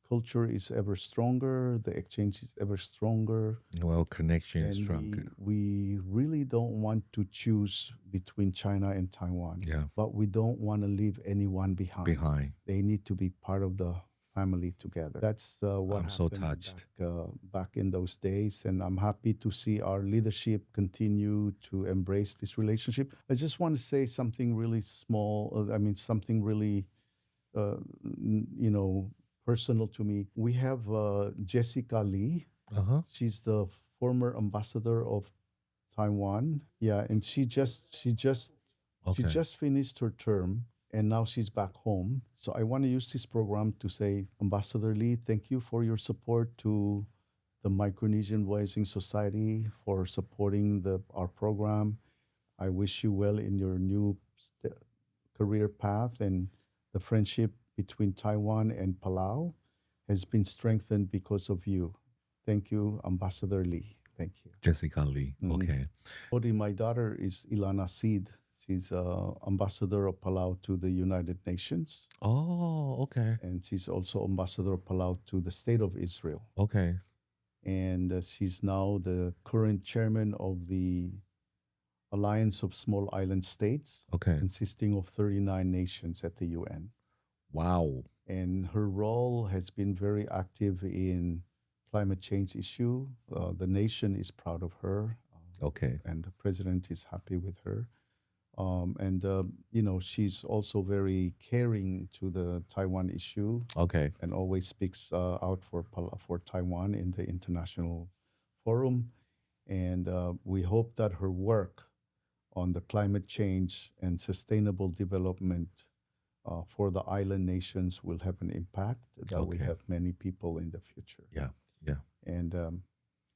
culture is ever stronger. The exchange is ever stronger. Well, connection is and stronger. We really don't want to choose between China and Taiwan. Yeah. But we don't want to leave anyone behind. They need to be part of the family together. That's what I'm so touched. Back in those days. And I'm happy to see our leadership continue to embrace this relationship. I just want to say something really small. Something really, personal to me. We have Jessica Lee. Uh-huh. She's the former ambassador of Taiwan. Yeah, and she just finished her term. And now she's back home. So I want to use this program to say, Ambassador Lee, thank you for your support to the Micronesian Voicing Society, for supporting our program. I wish you well in your new career path. And the friendship between Taiwan and Palau has been strengthened because of you. Thank you, Ambassador Lee. Thank you. Jessica Lee. Mm-hmm. Okay. My daughter is Ilana Seid. She's ambassador of Palau to the United Nations. Oh, okay. And she's also ambassador of Palau to the State of Israel. Okay. And she's now the current chairman of the Alliance of Small Island States, consisting of 39 nations at the UN. Wow. And her role has been very active in climate change issue. The nation is proud of her. And the president is happy with her. She's also very caring to the Taiwan issue. And always speaks out for Taiwan in the international forum. And we hope that her work on the climate change and sustainable development for the island nations will have an impact that we have many people in the future. Yeah. And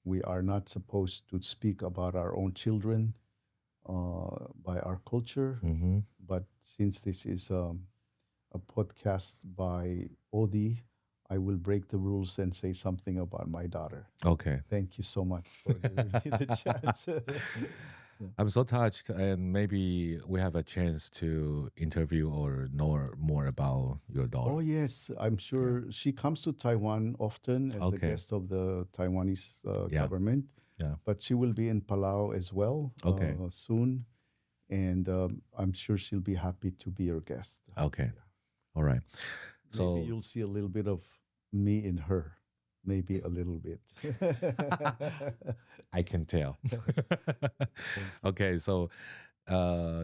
we are not supposed to speak about our own children by our culture. Mm-hmm. But since this is a podcast by Odi, I will break the rules and say something about my daughter. Okay. Thank you so much for giving me the chance. I'm so touched, and maybe we have a chance to interview or know more about your daughter. Oh yes, I'm sure she comes to Taiwan often as a Okay. guest of the Taiwanese Yeah. government. Yeah. But she will be in Palau as well soon, and I'm sure she'll be happy to be your guest. Okay. All right. So maybe you'll see a little bit of me in her. Maybe a little bit. I can tell. Okay, so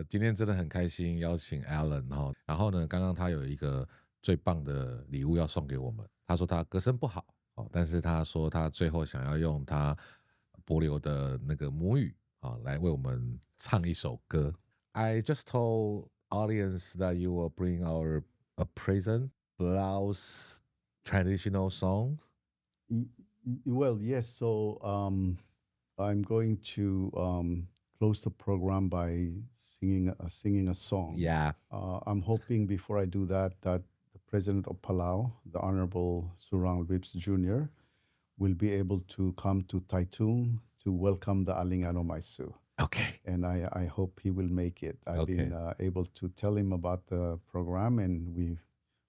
今天真的很开心邀请 Alan 哈，然后呢，刚刚他有一个最棒的礼物要送给我们。他说他歌声不好哦，但是他说他最后想要用他帛琉的那个母语啊来为我们唱一首歌。I just told audience that you will bring our a present, Laos traditional song. Well, yes. So I'm going to close the program by singing a song. Yeah. I'm hoping before I do that the President of Palau, the Honorable Surang Rips Jr., will be able to come to Taitung to welcome the Alingano Maisu. Okay. And I hope he will make it. I've been able to tell him about the program, and we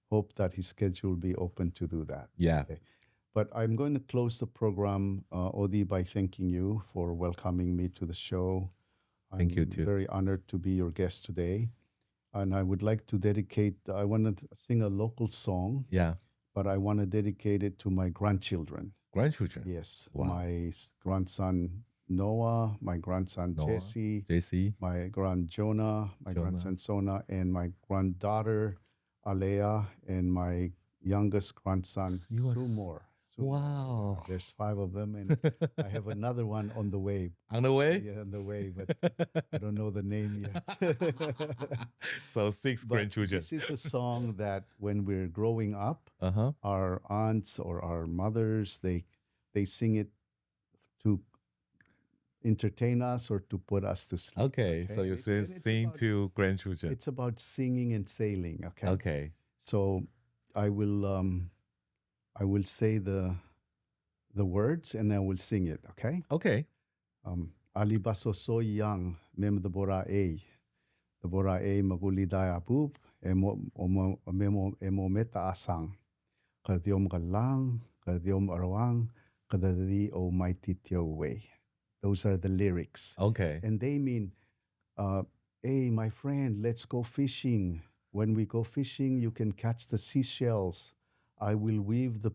hope that his schedule will be open to do that. Yeah. Okay. But I'm going to close the program, Odi, by thanking you for welcoming me to the show. Thank you too. I'm very honored to be your guest today. And I would like to I want to sing a local song. Yeah. But I want to dedicate it to my grandchildren. Grandchildren? Yes. Wow. My grandson Noah, my grandson Jesse, my grand Jonah, grandson Sona, and my granddaughter Alea, and my youngest grandson Sumor. Wow. There's 5 of them, and I have another one on the way. On the way? Yeah, on the way, but I don't know the name yet. So 6 grandchildren. This is a song that when we're growing up, our aunts or our mothers, they sing it to entertain us or to put us to sleep. Okay. So you sing to grandchildren. It's about singing and sailing. Okay. Okay. So I will say the words and I will sing it. Okay. Okay. Alibaso so yang mem the bora the bora maguli daya bub emo meta asang kardiom galang kardiom arawang kadadi o mighty way. Those are the lyrics. Okay. And they mean, hey, my friend, let's go fishing. When we go fishing, you can catch the seashells. I will weave the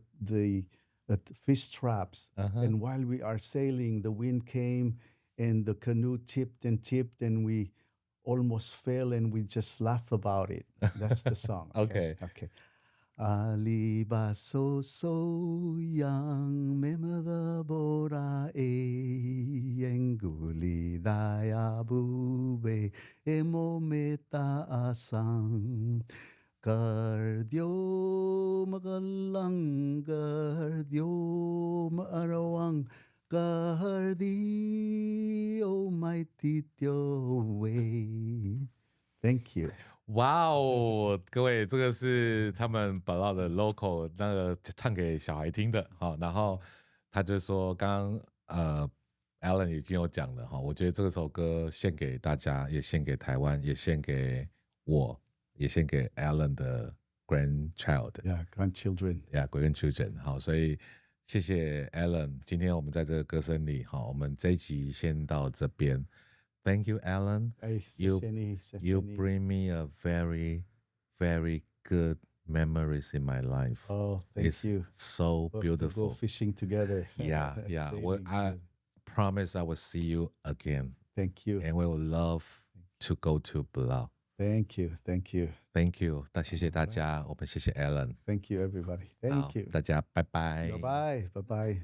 fish traps. And while we are sailing, the wind came and the canoe tipped, and we almost fell, and we just laugh about it. That's the song. Okay. Alibaso so yang memada bora enguli daya bube emo meta asang kardio magalang kardio maarawang kardio mighty way. Thank you. 哇哦，各位，这个是他们本岛的 local 那个唱给小孩听的，好，然后他就说，刚刚Alan 已经有讲了哈，我觉得这首歌献给大家，也献给台湾，也献给我，也献给 Alan 的 grandchildren，grandchildren，好，所以谢谢 Alan， 今天我们在这个歌声里，好，我们这一集先到这边。Thank you, Alan. You bring me a very, very good memories in my life. Oh, thank you. So beautiful. We'll go fishing together. Yeah. Well, I promise I will see you again. Thank you. And we will love to go to Palau. Thank you. 谢谢大家，我们谢谢 Alan. Thank you, everybody. Thank you. 大家拜拜。拜拜。